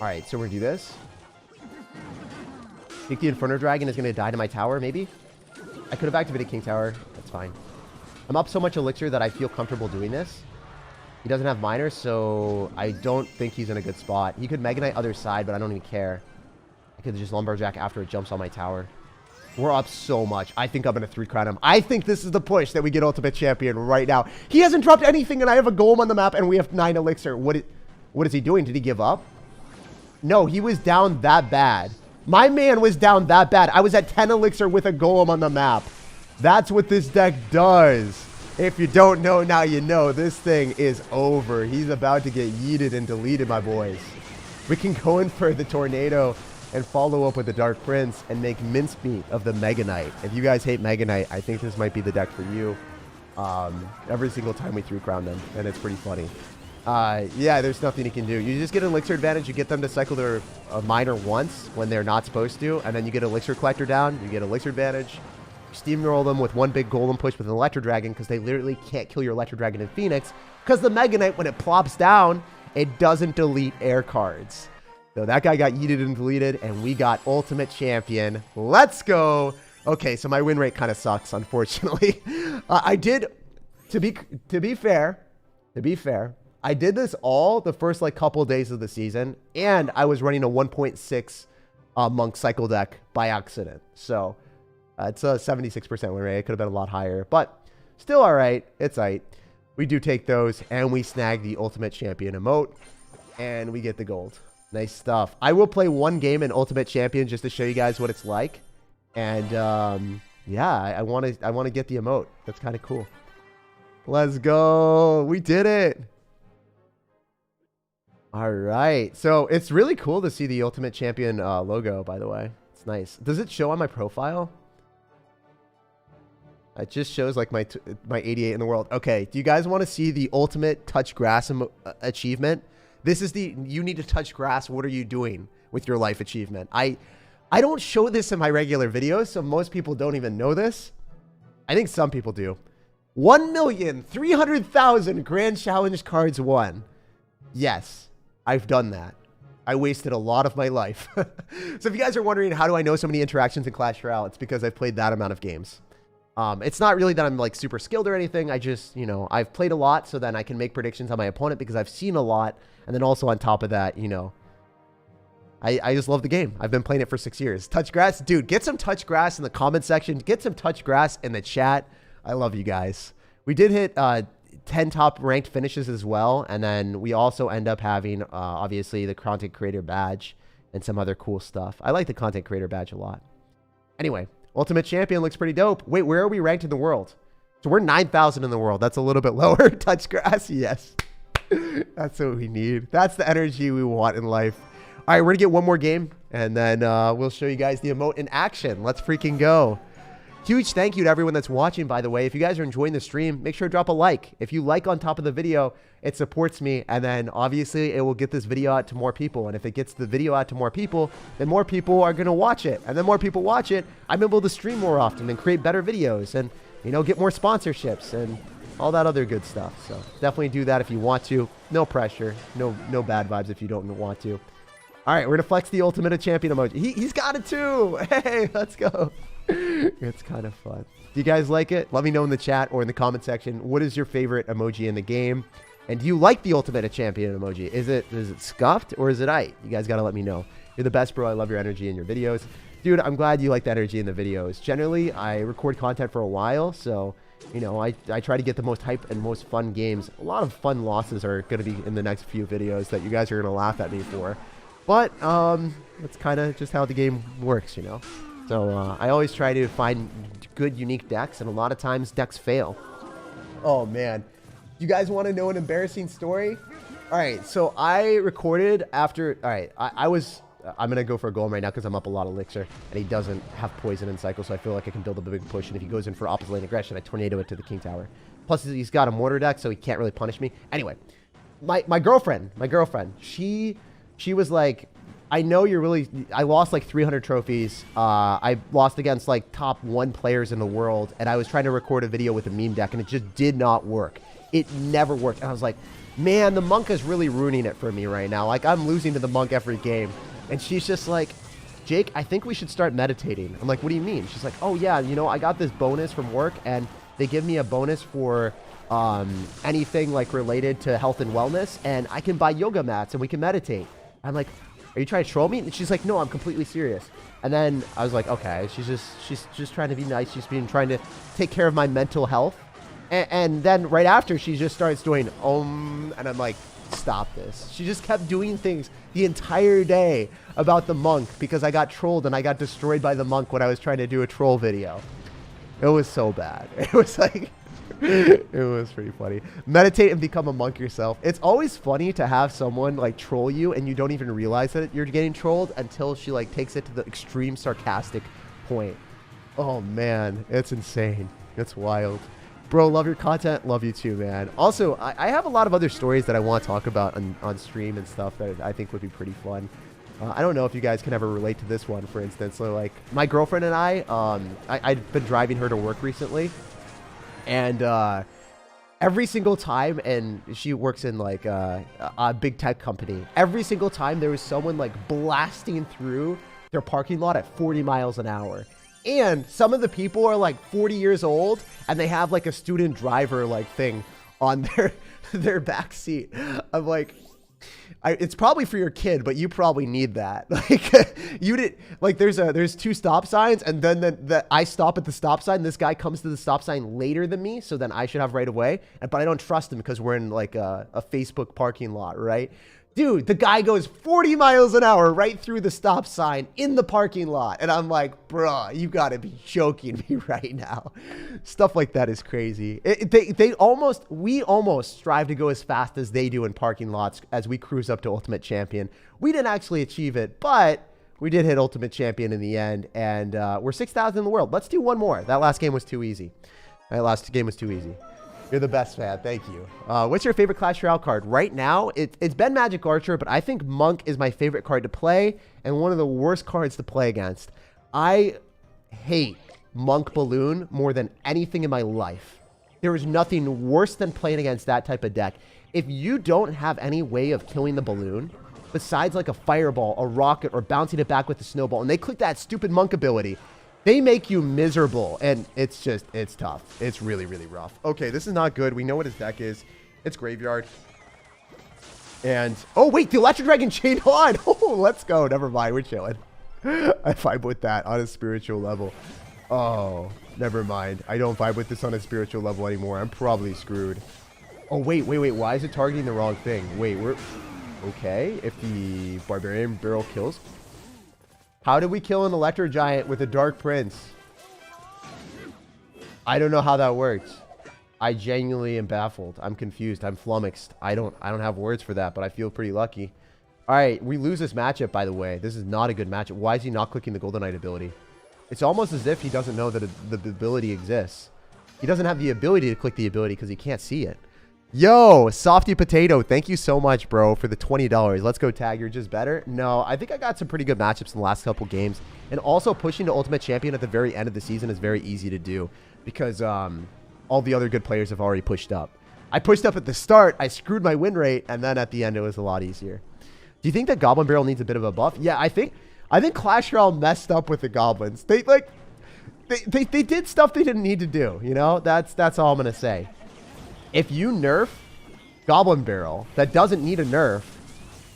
[SPEAKER 1] Alright, so we're going to do this. I think the Inferno Dragon is going to die to my tower, maybe? I could have activated King Tower. That's fine. I'm up so much Elixir that I feel comfortable doing this. He doesn't have Miner, so I don't think he's in a good spot. He could Mega Knight other side, but I don't even care. I could just Lumberjack after it jumps on my tower. We're up so much. I think I'm going to 3-crown him. I think this is the push that we get Ultimate Champion right now. He hasn't dropped anything, and I have a Golem on the map, and we have 9 Elixir. What is he doing? Did he give up? No, he was down that bad. My man was down that bad. I was at 10 Elixir with a Golem on the map. That's what this deck does. If you don't know, now you know. This thing is over. He's about to get yeeted and deleted, my boys. We can go in for the Tornado and follow up with the Dark Prince and make mincemeat of the Mega Knight. If you guys hate Mega Knight, I think this might be the deck for you. Every single time we 3-crown them, and it's pretty funny. Yeah, there's nothing you can do. You just get an Elixir advantage. You get them to cycle their Miner once when they're not supposed to, and then you get Elixir Collector down. You get Elixir advantage. Steamroll them with one big Golem push with an Electro Dragon because they literally can't kill your Electro Dragon in Phoenix because the Mega Knight, when it plops down, it doesn't delete air cards. So that guy got yeeted and deleted, and we got Ultimate Champion. Let's go. Okay, so my win rate kind of sucks, unfortunately. I did, to be fair, I did this all the first like couple of days of the season, and I was running a 1.6 Monk cycle deck by accident. So it's a 76% win rate. It could have been a lot higher, but still all right. It's all right. We do take those, and we snag the Ultimate Champion emote, and we get the gold. Nice stuff. I will play one game in Ultimate Champion just to show you guys what it's like, and yeah, I want to get the emote. That's kind of cool. Let's go. We did it. All right. So it's really cool to see the Ultimate Champion logo, by the way. It's nice. Does it show on my profile? It just shows like my 88 in the world. Okay. Do you guys want to see the Ultimate Touch Grass achievement? This is the you need to touch grass. What are you doing with your life achievement? I don't show this in my regular videos, so most people don't even know this. I think some people do. 1,300,000 Grand Challenge cards won. Yes, I've done that. I wasted a lot of my life. So if you guys are wondering, how do I know so many interactions in Clash Royale? It's because I've played that amount of games. It's not really that I'm like super skilled or anything. I just, you know, I've played a lot, so then I can make predictions on my opponent because I've seen a lot. And then also on top of that, you know, I just love the game. I've been playing it for 6 years. Touch grass. Dude, get some touch grass in the comment section. Get some touch grass in the chat. I love you guys. We did hit 10 top ranked finishes as well. And then we also end up having, obviously, the content creator badge and some other cool stuff. I like the content creator badge a lot. Anyway, Ultimate Champion looks pretty dope. Wait, where are we ranked in the world? So we're 9,000 in the world. That's a little bit lower. Touch grass. Yes. That's what we need. That's the energy we want in life. All right, we're going to get one more game, and then we'll show you guys the emote in action. Let's freaking go. Huge thank you to everyone that's watching, by the way. If you guys are enjoying the stream, make sure to drop a like. If you like on top of the video, it supports me, and then obviously it will get this video out to more people. And if it gets the video out to more people, then more people are going to watch it. And then more people watch it, I'm able to stream more often and create better videos and, you know, get more sponsorships and all that other good stuff. So definitely do that if you want to. No pressure. No bad vibes if you don't want to. All right, we're going to flex the Ultimate Champion emoji. He's got it too. Hey, let's go. It's kind of fun. Do you guys like it? Let me know in the chat or in the comment section. What is your favorite emoji in the game? And do you like the Ultimate Champion emoji? Is it scuffed or is it aight? You guys got to let me know. You're the best, bro. I love your energy in your videos. Dude, I'm glad you like the energy in the videos. Generally, I record content for a while, so, you know, I try to get the most hype and most fun games. A lot of fun losses are going to be in the next few videos that you guys are going to laugh at me for. But that's kind of just how the game works, you know. So I always try to find good, unique decks, and a lot of times decks fail. Oh, man. You guys want to know an embarrassing story? All right, so I recorded after... All right, I'm going to go for a Golem right now because I'm up a lot of elixir, and he doesn't have poison in cycle, so I feel like I can build up a big push, and if he goes in for opposite lane aggression, I tornado it to the King Tower. Plus, he's got a mortar deck, so he can't really punish me. Anyway, my girlfriend, she was like... I know you're really... I lost like 300 trophies. I lost against like top 1 players in the world, and I was trying to record a video with a meme deck, and it just did not work. It never worked. And I was like, man, the monk is really ruining it for me right now. Like, I'm losing to the monk every game. And she's just like, Jake, I think we should start meditating. I'm like, what do you mean? She's like, oh, yeah, you know, I got this bonus from work, and they give me a bonus for anything like related to health and wellness, and I can buy yoga mats, and we can meditate. I'm like... Are you trying to troll me? And she's like, no, I'm completely serious. And then I was like, okay, she's just trying to be nice. She's been trying to take care of my mental health. And then right after, she just starts doing and I'm like, stop this. She just kept doing things the entire day about the monk because I got trolled and I got destroyed by the monk when I was trying to do a troll video. It was so bad. It was like... It was pretty funny. Meditate and become a monk yourself. It's always funny to have someone like troll you and you don't even realize that you're getting trolled until she like takes it to the extreme sarcastic point. Oh man, it's insane. It's wild. Bro, love your content. Love you too, man. Also, I have a lot of other stories that I want to talk about on stream and stuff that I think would be pretty fun. I don't know if you guys can ever relate to this one, for instance. So like my girlfriend and I've been driving her to work recently. And every single time, and she works in like a big tech company, every single time there was someone like blasting through their parking lot at 40 miles an hour. And some of the people are like 40 years old and they have like a student driver like thing on their back seat. I'm like... it's probably for your kid, but you probably need that. Like you did, like there's 2 stop signs, and then I stop at the stop sign. This guy comes to the stop sign later than me, so then I should have right away. But I don't trust him because we're in like a Facebook parking lot, right? Dude, the guy goes 40 miles an hour right through the stop sign in the parking lot. And I'm like, bruh, you gotta be joking me right now. Stuff like that is crazy. We almost strive to go as fast as they do in parking lots as we cruise up to Ultimate Champion. We didn't actually achieve it, but we did hit Ultimate Champion in the end. And we're 6,000 in the world. Let's do one more. That last game was too easy. That last game was too easy. You're the best, fan. Thank you. What's your favorite Clash Royale card? Right now, it's been Magic Archer, but I think Monk is my favorite card to play and one of the worst cards to play against. I hate Monk Balloon more than anything in my life. There is nothing worse than playing against that type of deck. If you don't have any way of killing the balloon, besides like a fireball, a rocket, or bouncing it back with a snowball, and they click that stupid Monk ability, they make you miserable, and it's tough. It's really, really rough. Okay, this is not good. We know what his deck is. It's Graveyard. And, oh, wait, the Electric Dragon chain on. Oh, let's go. Never mind. We're chilling. I vibe with that on a spiritual level. Oh, never mind. I don't vibe with this on a spiritual level anymore. I'm probably screwed. Oh, wait. Why is it targeting the wrong thing? Wait, we're... Okay, if the Barbarian Barrel kills... How did we kill an Electro Giant with a Dark Prince? I don't know how that works. I genuinely am baffled. I'm confused. I'm flummoxed. I don't have words for that, but I feel pretty lucky. All right, we lose this matchup, by the way. This is not a good matchup. Why is he not clicking the Golden Knight ability? It's almost as if he doesn't know that the ability exists. He doesn't have the ability to click the ability because he can't see it. Yo, Softy Potato, thank you so much, bro, for the $20. Let's go, Tag. You're just better. No, I think I got some pretty good matchups in the last couple games. And also pushing to Ultimate Champion at the very end of the season is very easy to do because all the other good players have already pushed up. I pushed up at the start, I screwed my win rate, and then at the end it was a lot easier. Do you think that Goblin Barrel needs a bit of a buff? Yeah, I think Clash Royale messed up with the goblins. They did stuff they didn't need to do, you know? That's all I'm going to say. If you nerf Goblin Barrel that doesn't need a nerf,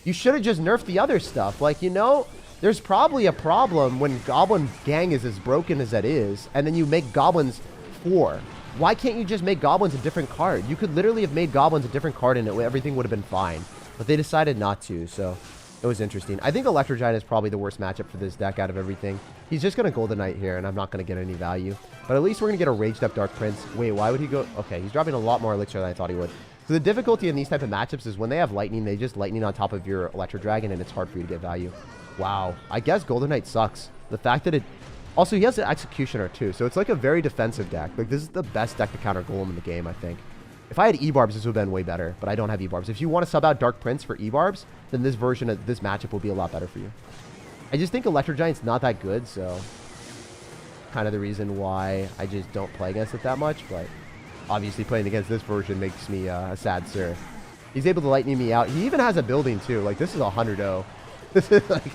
[SPEAKER 1] you should have just nerfed the other stuff. Like, you know, there's probably a problem when Goblin Gang is as broken as that is, and then you make Goblins 4. Why can't you just make Goblins a different card? You could literally have made Goblins a different card and everything would have been fine. But they decided not to, so it was interesting. I think Electro Giant is probably the worst matchup for this deck out of everything. He's just going to Golden Knight here, and I'm not going to get any value. But at least we're going to get a Raged Up Dark Prince. Wait, why would he go? Okay, he's dropping a lot more Elixir than I thought he would. So the difficulty in these type of matchups is when they have Lightning, they just Lightning on top of your Electro Dragon, and it's hard for you to get value. Wow. I guess Golden Knight sucks. The fact that it... Also, he has an Executioner, too, so it's like a very defensive deck. Like, this is the best deck to counter Golem in the game, I think. If I had E-Barbs, this would have been way better, but I don't have E-Barbs. If you want to sub out Dark Prince for E-Barbs, then this version of this matchup will be a lot better for you. I just think Electro Giant's not that good, so kind of the reason why I just don't play against it that much, but obviously playing against this version makes me a sad sir. He's able to lightning me out. He even has a building, too. Like, this is a 100-0. This is like...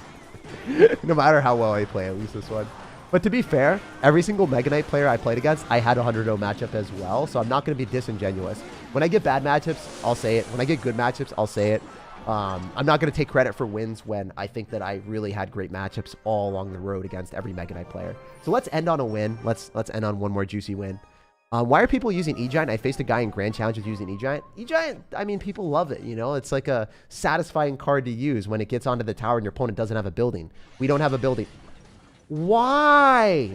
[SPEAKER 1] no matter how well I play, at least this one. But to be fair, every single Mega Knight player I played against, I had a 100-0 matchup as well, so I'm not going to be disingenuous. When I get bad matchups, I'll say it. When I get good matchups, I'll say it. I'm not going to take credit for wins when I think that I really had great matchups all along the road against every Mega Knight player. So let's end on a win. Let's end on one more juicy win. Why are people using E-Giant? I faced a guy in Grand Challenges using E-Giant. E-Giant, I mean, people love it, you know? It's like a satisfying card to use when it gets onto the tower and your opponent doesn't have a building. We don't have a building. Why?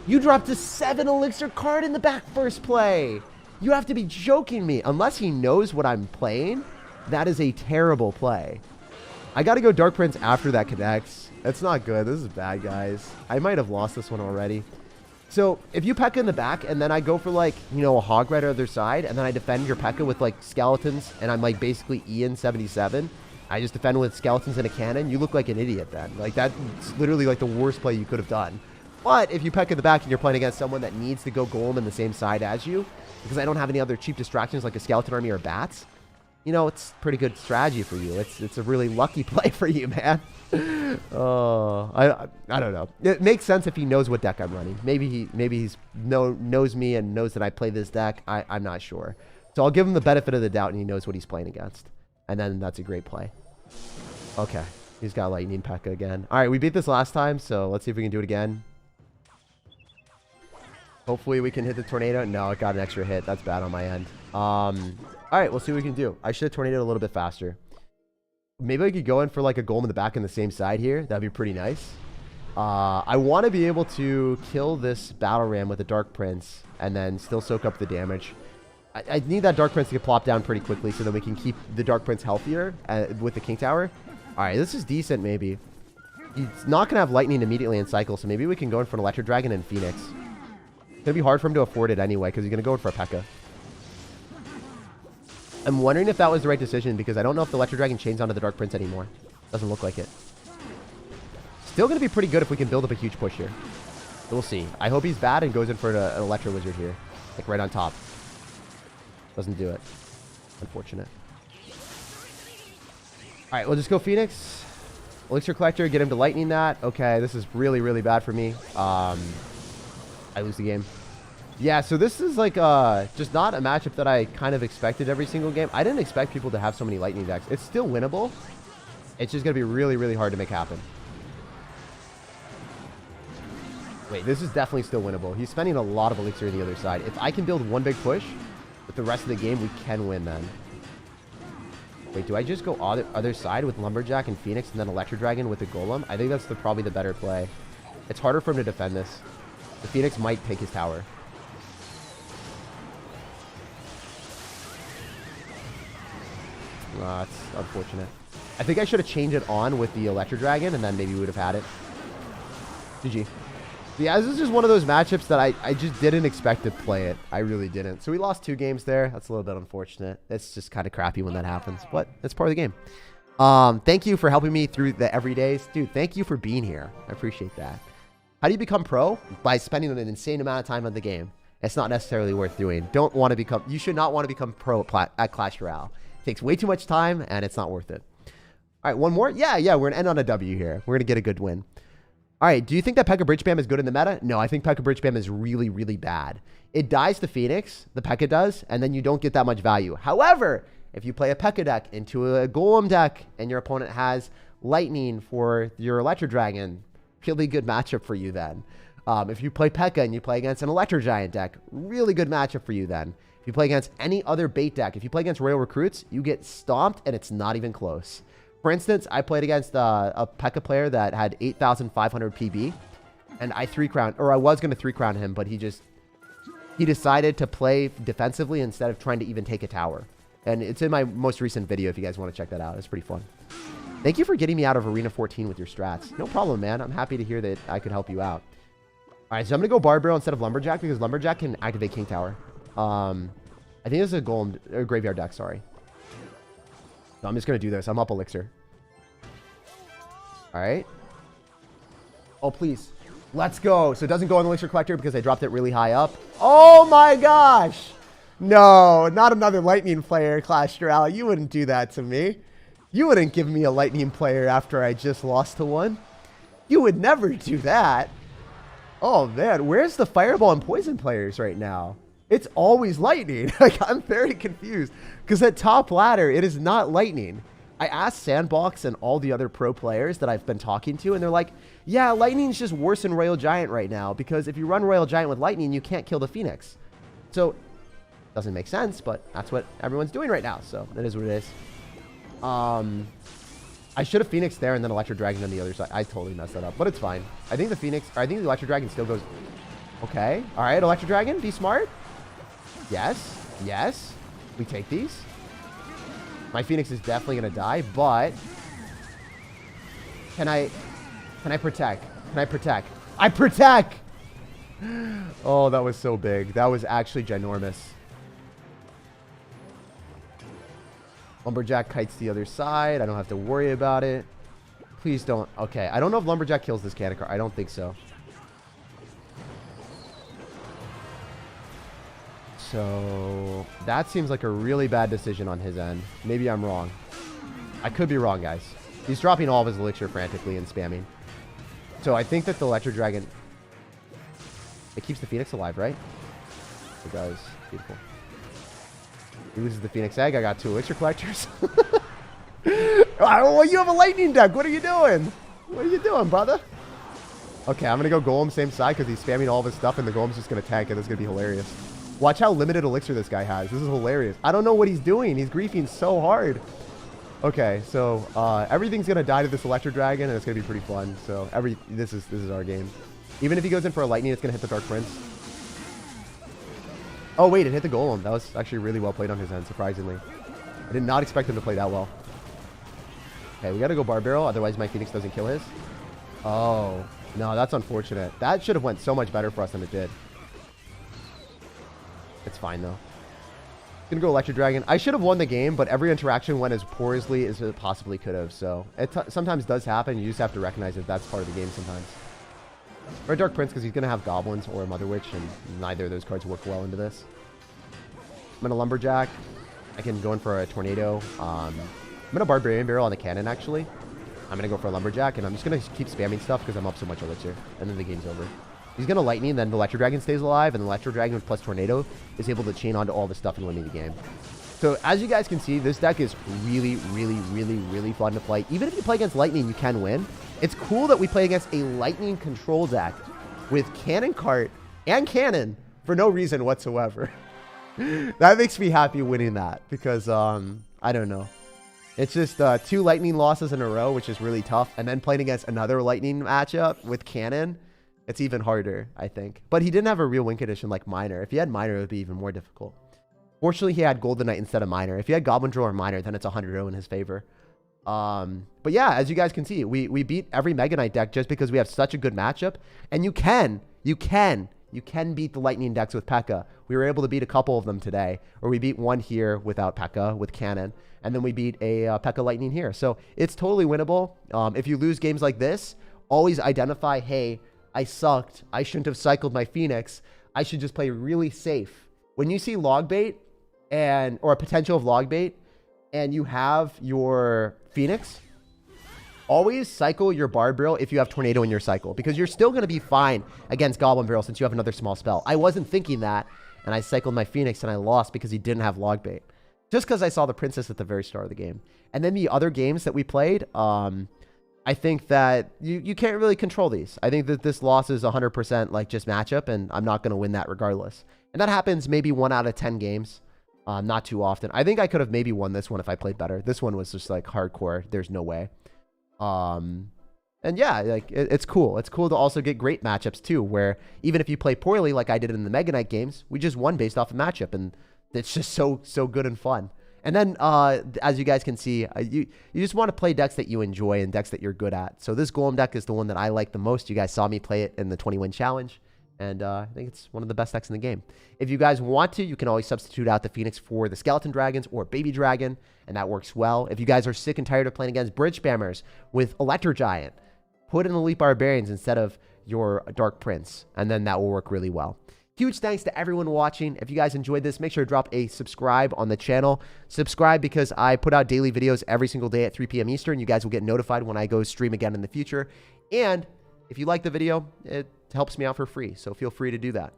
[SPEAKER 1] You dropped a 7 elixir card in the back first play. You have to be joking me. Unless he knows what I'm playing, that is a terrible play. I got to go Dark Prince after that connects. That's not good. This is bad, guys. I might have lost this one already. So if you P.E.K.K.A in the back and then I go for like, you know, a Hog Rider other side and then I defend your P.E.K.K.A with like skeletons and I'm like basically Ian 77. I just defend with skeletons and a cannon. You look like an idiot then. Like that's literally like the worst play you could have done. But if you P.E.K.K.A in the back and you're playing against someone that needs to go Golem in the same side as you, because I don't have any other cheap distractions like a skeleton army or bats, you know, it's pretty good strategy for you. It's a really lucky play for you, man. Oh, I don't know. It makes sense if he knows what deck I'm running. Maybe he's knows me and knows that I play this deck. I'm not sure. So I'll give him the benefit of the doubt and he knows what he's playing against. And then that's a great play. Okay. He's got Lightning P.E.K.K.A again. All right, we beat this last time, so let's see if we can do it again. Hopefully we can hit the tornado. No, it got an extra hit. That's bad on my end. All right, we'll see what we can do. I should have tornadoed a little bit faster. Maybe I could go in for like a Golem in the back on the same side here. That'd be pretty nice. I want to be able to kill this Battle Ram with a Dark Prince and then still soak up the damage. I need that Dark Prince to get plopped down pretty quickly so that we can keep the Dark Prince healthier with the King Tower. All right, this is decent maybe. He's not going to have Lightning immediately in cycle, so maybe we can go in for an Electro Dragon and Phoenix. It's going to be hard for him to afford it anyway because he's going to go in for a P.E.K.K.A. I'm wondering if that was the right decision because I don't know if the Electro Dragon chains onto the Dark Prince anymore. Doesn't look like it. Still going to be pretty good if we can build up a huge push here. We'll see. I hope he's bad and goes in for an Electro Wizard here. Like right on top. Doesn't do it. Unfortunate. Alright, we'll just go Phoenix. Elixir Collector, get him to Lightning that. Okay, this is really, really bad for me. I lose the game. Yeah, so this is like just not a matchup that I kind of expected every single game. I didn't expect people to have so many Lightning decks. It's still winnable. It's just going to be really, really hard to make happen. Wait, this is definitely still winnable. He's spending a lot of Elixir on the other side. If I can build one big push with the rest of the game, we can win then. Wait, do I just go other side with Lumberjack and Phoenix and then Electro Dragon with the Golem? I think that's probably the better play. It's harder for him to defend this. The Phoenix might take his tower. That's unfortunate. I think I should have changed it on with the Electro Dragon, and then maybe we would have had it. GG. Yeah, this is just one of those matchups that I just didn't expect to play it. I really didn't. So we lost 2 games there. That's a little bit unfortunate. It's just kind of crappy when that happens, but it's part of the game. Thank you for helping me through the everydays. Dude, thank you for being here. I appreciate that. How do you become pro? By spending an insane amount of time on the game. It's not necessarily worth doing. You should not want to become pro at Clash Royale. It takes way too much time, and it's not worth it. All right, one more? Yeah, we're going to end on a W here. We're going to get a good win. All right, do you think that P.E.K.K.A. Bridge Spam is good in the meta? No, I think P.E.K.K.A. Bridge Spam is really, really bad. It dies to Phoenix, the P.E.K.K.A. does, and then you don't get that much value. However, if you play a P.E.K.K.A. deck into a Golem deck and your opponent has Lightning for your Electro Dragon, really good matchup for you then. If you play P.E.K.K.A. and you play against an Electro Giant deck, really good matchup for you then. If you play against any other bait deck, if you play against Royal Recruits, you get stomped and it's not even close. For instance, I played against a P.E.K.K.A. player that had 8,500 PB, and I was going to 3-crown him, but he decided to play defensively instead of trying to even take a tower. And it's in my most recent video if you guys want to check that out. It's pretty fun. Thank you for getting me out of Arena 14 with your strats. No problem, man. I'm happy to hear that I could help you out. All right, so I'm going to go Bard Barrel instead of Lumberjack because Lumberjack can activate King Tower. I think this is a Golem, or Graveyard deck, sorry. So I'm just going to do this. I'm up Elixir. All right. Oh, please. Let's go. So it doesn't go on the Elixir Collector because I dropped it really high up. Oh, my gosh. No, not another Lightning player, Clash Royale. You wouldn't do that to me. You wouldn't give me a Lightning player after I just lost to one. You would never do that. Oh, man. Where's the Fireball and Poison players right now? It's always Lightning. Like, I'm very confused because at top ladder, it is not Lightning. I asked Sandbox and all the other pro players that I've been talking to, and they're like, yeah, Lightning's just worse than Royal Giant right now because if you run Royal Giant with Lightning, you can't kill the Phoenix. So, doesn't make sense, but that's what everyone's doing right now. So, that is what it is. I should have Phoenix there and then Electro Dragon on the other side. I totally messed that up, but it's fine. I think the Electro Dragon still goes... Okay. All right, Electro Dragon, be smart. Yes. Yes. We take these. My Phoenix is definitely going to die, but... Can I protect? Can I protect? I protect! Oh, that was so big. That was actually ginormous. Lumberjack kites the other side. I don't have to worry about it. Please don't. Okay, I don't know if Lumberjack kills this cannon card. I don't think so. So that seems like a really bad decision on his end. Maybe I'm wrong. I could be wrong, guys. He's dropping all of his Elixir frantically and spamming. So I think that the Electro Dragon... It keeps the Phoenix alive, right? It does. Beautiful. He loses the Phoenix Egg. I got 2 Elixir Collectors. Well, you have a Lightning deck. What are you doing? What are you doing, brother? Okay, I'm going to go Golem same side because he's spamming all of his stuff and the Golem's just going to tank and it's going to be hilarious. Watch how limited Elixir this guy has. This is hilarious. I don't know what he's doing. He's griefing so hard. Okay, so everything's going to die to this Electro Dragon and it's going to be pretty fun. So this is our game. Even if he goes in for a Lightning, it's going to hit the Dark Prince. Oh, wait, it hit the Golem. That was actually really well played on his end, surprisingly. I did not expect him to play that well. Okay, we got to go Bar Barrel, otherwise my Phoenix doesn't kill his. Oh, no, that's unfortunate. That should have went so much better for us than it did. It's fine, though. Gonna go Electro Dragon. I should have won the game, but every interaction went as poorly as it possibly could have, so it sometimes does happen. You just have to recognize that that's part of the game sometimes. Or Dark Prince, because he's going to have Goblins or Mother Witch, and neither of those cards work well into this. I'm going to Lumberjack. I can go in for a Tornado. I'm going to Barbarian Barrel on the cannon, actually. I'm going to go for a Lumberjack, and I'm just going to keep spamming stuff because I'm up so much Elixir, and then the game's over. He's going to Lightning, then the Electro Dragon stays alive, and the Electro Dragon plus Tornado is able to chain onto all the stuff and win the game. So, as you guys can see, this deck is really, really, really, really fun to play. Even if you play against Lightning, you can win. It's cool that we play against a Lightning control deck with Cannon Cart and Cannon for no reason whatsoever. That makes me happy winning that because, I don't know. It's just 2 Lightning losses in a row, which is really tough. And then playing against another Lightning matchup with Cannon, it's even harder, I think. But he didn't have a real win condition like Miner. If he had Miner, it would be even more difficult. Fortunately, he had Golden Knight instead of Miner. If he had Goblin Drill or Miner, then it's 100-0 in his favor. But yeah, as you guys can see, we beat every Mega Knight deck just because we have such a good matchup. And you can beat the Lightning decks with P.E.K.K.A. We were able to beat a couple of them today, or we beat one here without P.E.K.K.A. with Cannon, and then we beat a P.E.K.K.A. Lightning here. So it's totally winnable. If you lose games like this, always identify, hey, I sucked. I shouldn't have cycled my Phoenix. I should just play really safe. When you see log bait or a potential of log bait, and you have your Phoenix, always cycle your Bard Barrel if you have Tornado in your cycle, because you're still going to be fine against Goblin Barrel since you have another small spell. I wasn't thinking that, and I cycled my Phoenix and I lost because he didn't have Log Bait. Just because I saw the Princess at the very start of the game. And then the other games that we played, I think that you can't really control these. I think that this loss is 100% like just matchup, and I'm not going to win that regardless. And that happens maybe 1 out of 10 games. Not too often. I think I could have maybe won this one if I played better. This one was just like hardcore. There's no way. And yeah, like it's cool. It's cool to also get great matchups too, where even if you play poorly, like I did in the Mega Knight games, we just won based off of matchup, and it's just so good and fun. And then, as you guys can see, you just want to play decks that you enjoy and decks that you're good at. So this Golem deck is the one that I like the most. You guys saw me play it in the 20-win challenge. And I think it's one of the best decks in the game. If you guys want to, you can always substitute out the Phoenix for the Skeleton Dragons or Baby Dragon, and that works well. If you guys are sick and tired of playing against Bridge Spammers with Electro Giant, put in Elite Barbarians instead of your Dark Prince, and then that will work really well. Huge thanks to everyone watching. If you guys enjoyed this, make sure to drop a subscribe on the channel. Subscribe because I put out daily videos every single day at 3 p.m. Eastern. You guys will get notified when I go stream again in the future. And if you like the video, it helps me out for free, so feel free to do that.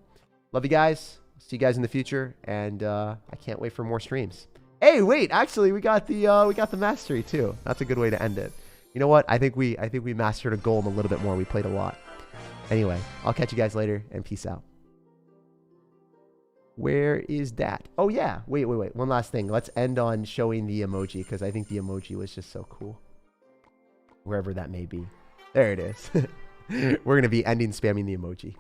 [SPEAKER 1] Love you guys. See you guys in the future, and I can't wait for more streams. Hey, wait, actually, we got the mastery too. That's a good way to end it. You know what? I think we mastered a Golem a little bit more. We played a lot. Anyway, I'll catch you guys later, and peace out. Where is that? Oh yeah, wait. One last thing. Let's end on showing the emoji, because I think the emoji was just so cool. Wherever that may be. There it is. We're going to be ending spamming the emoji.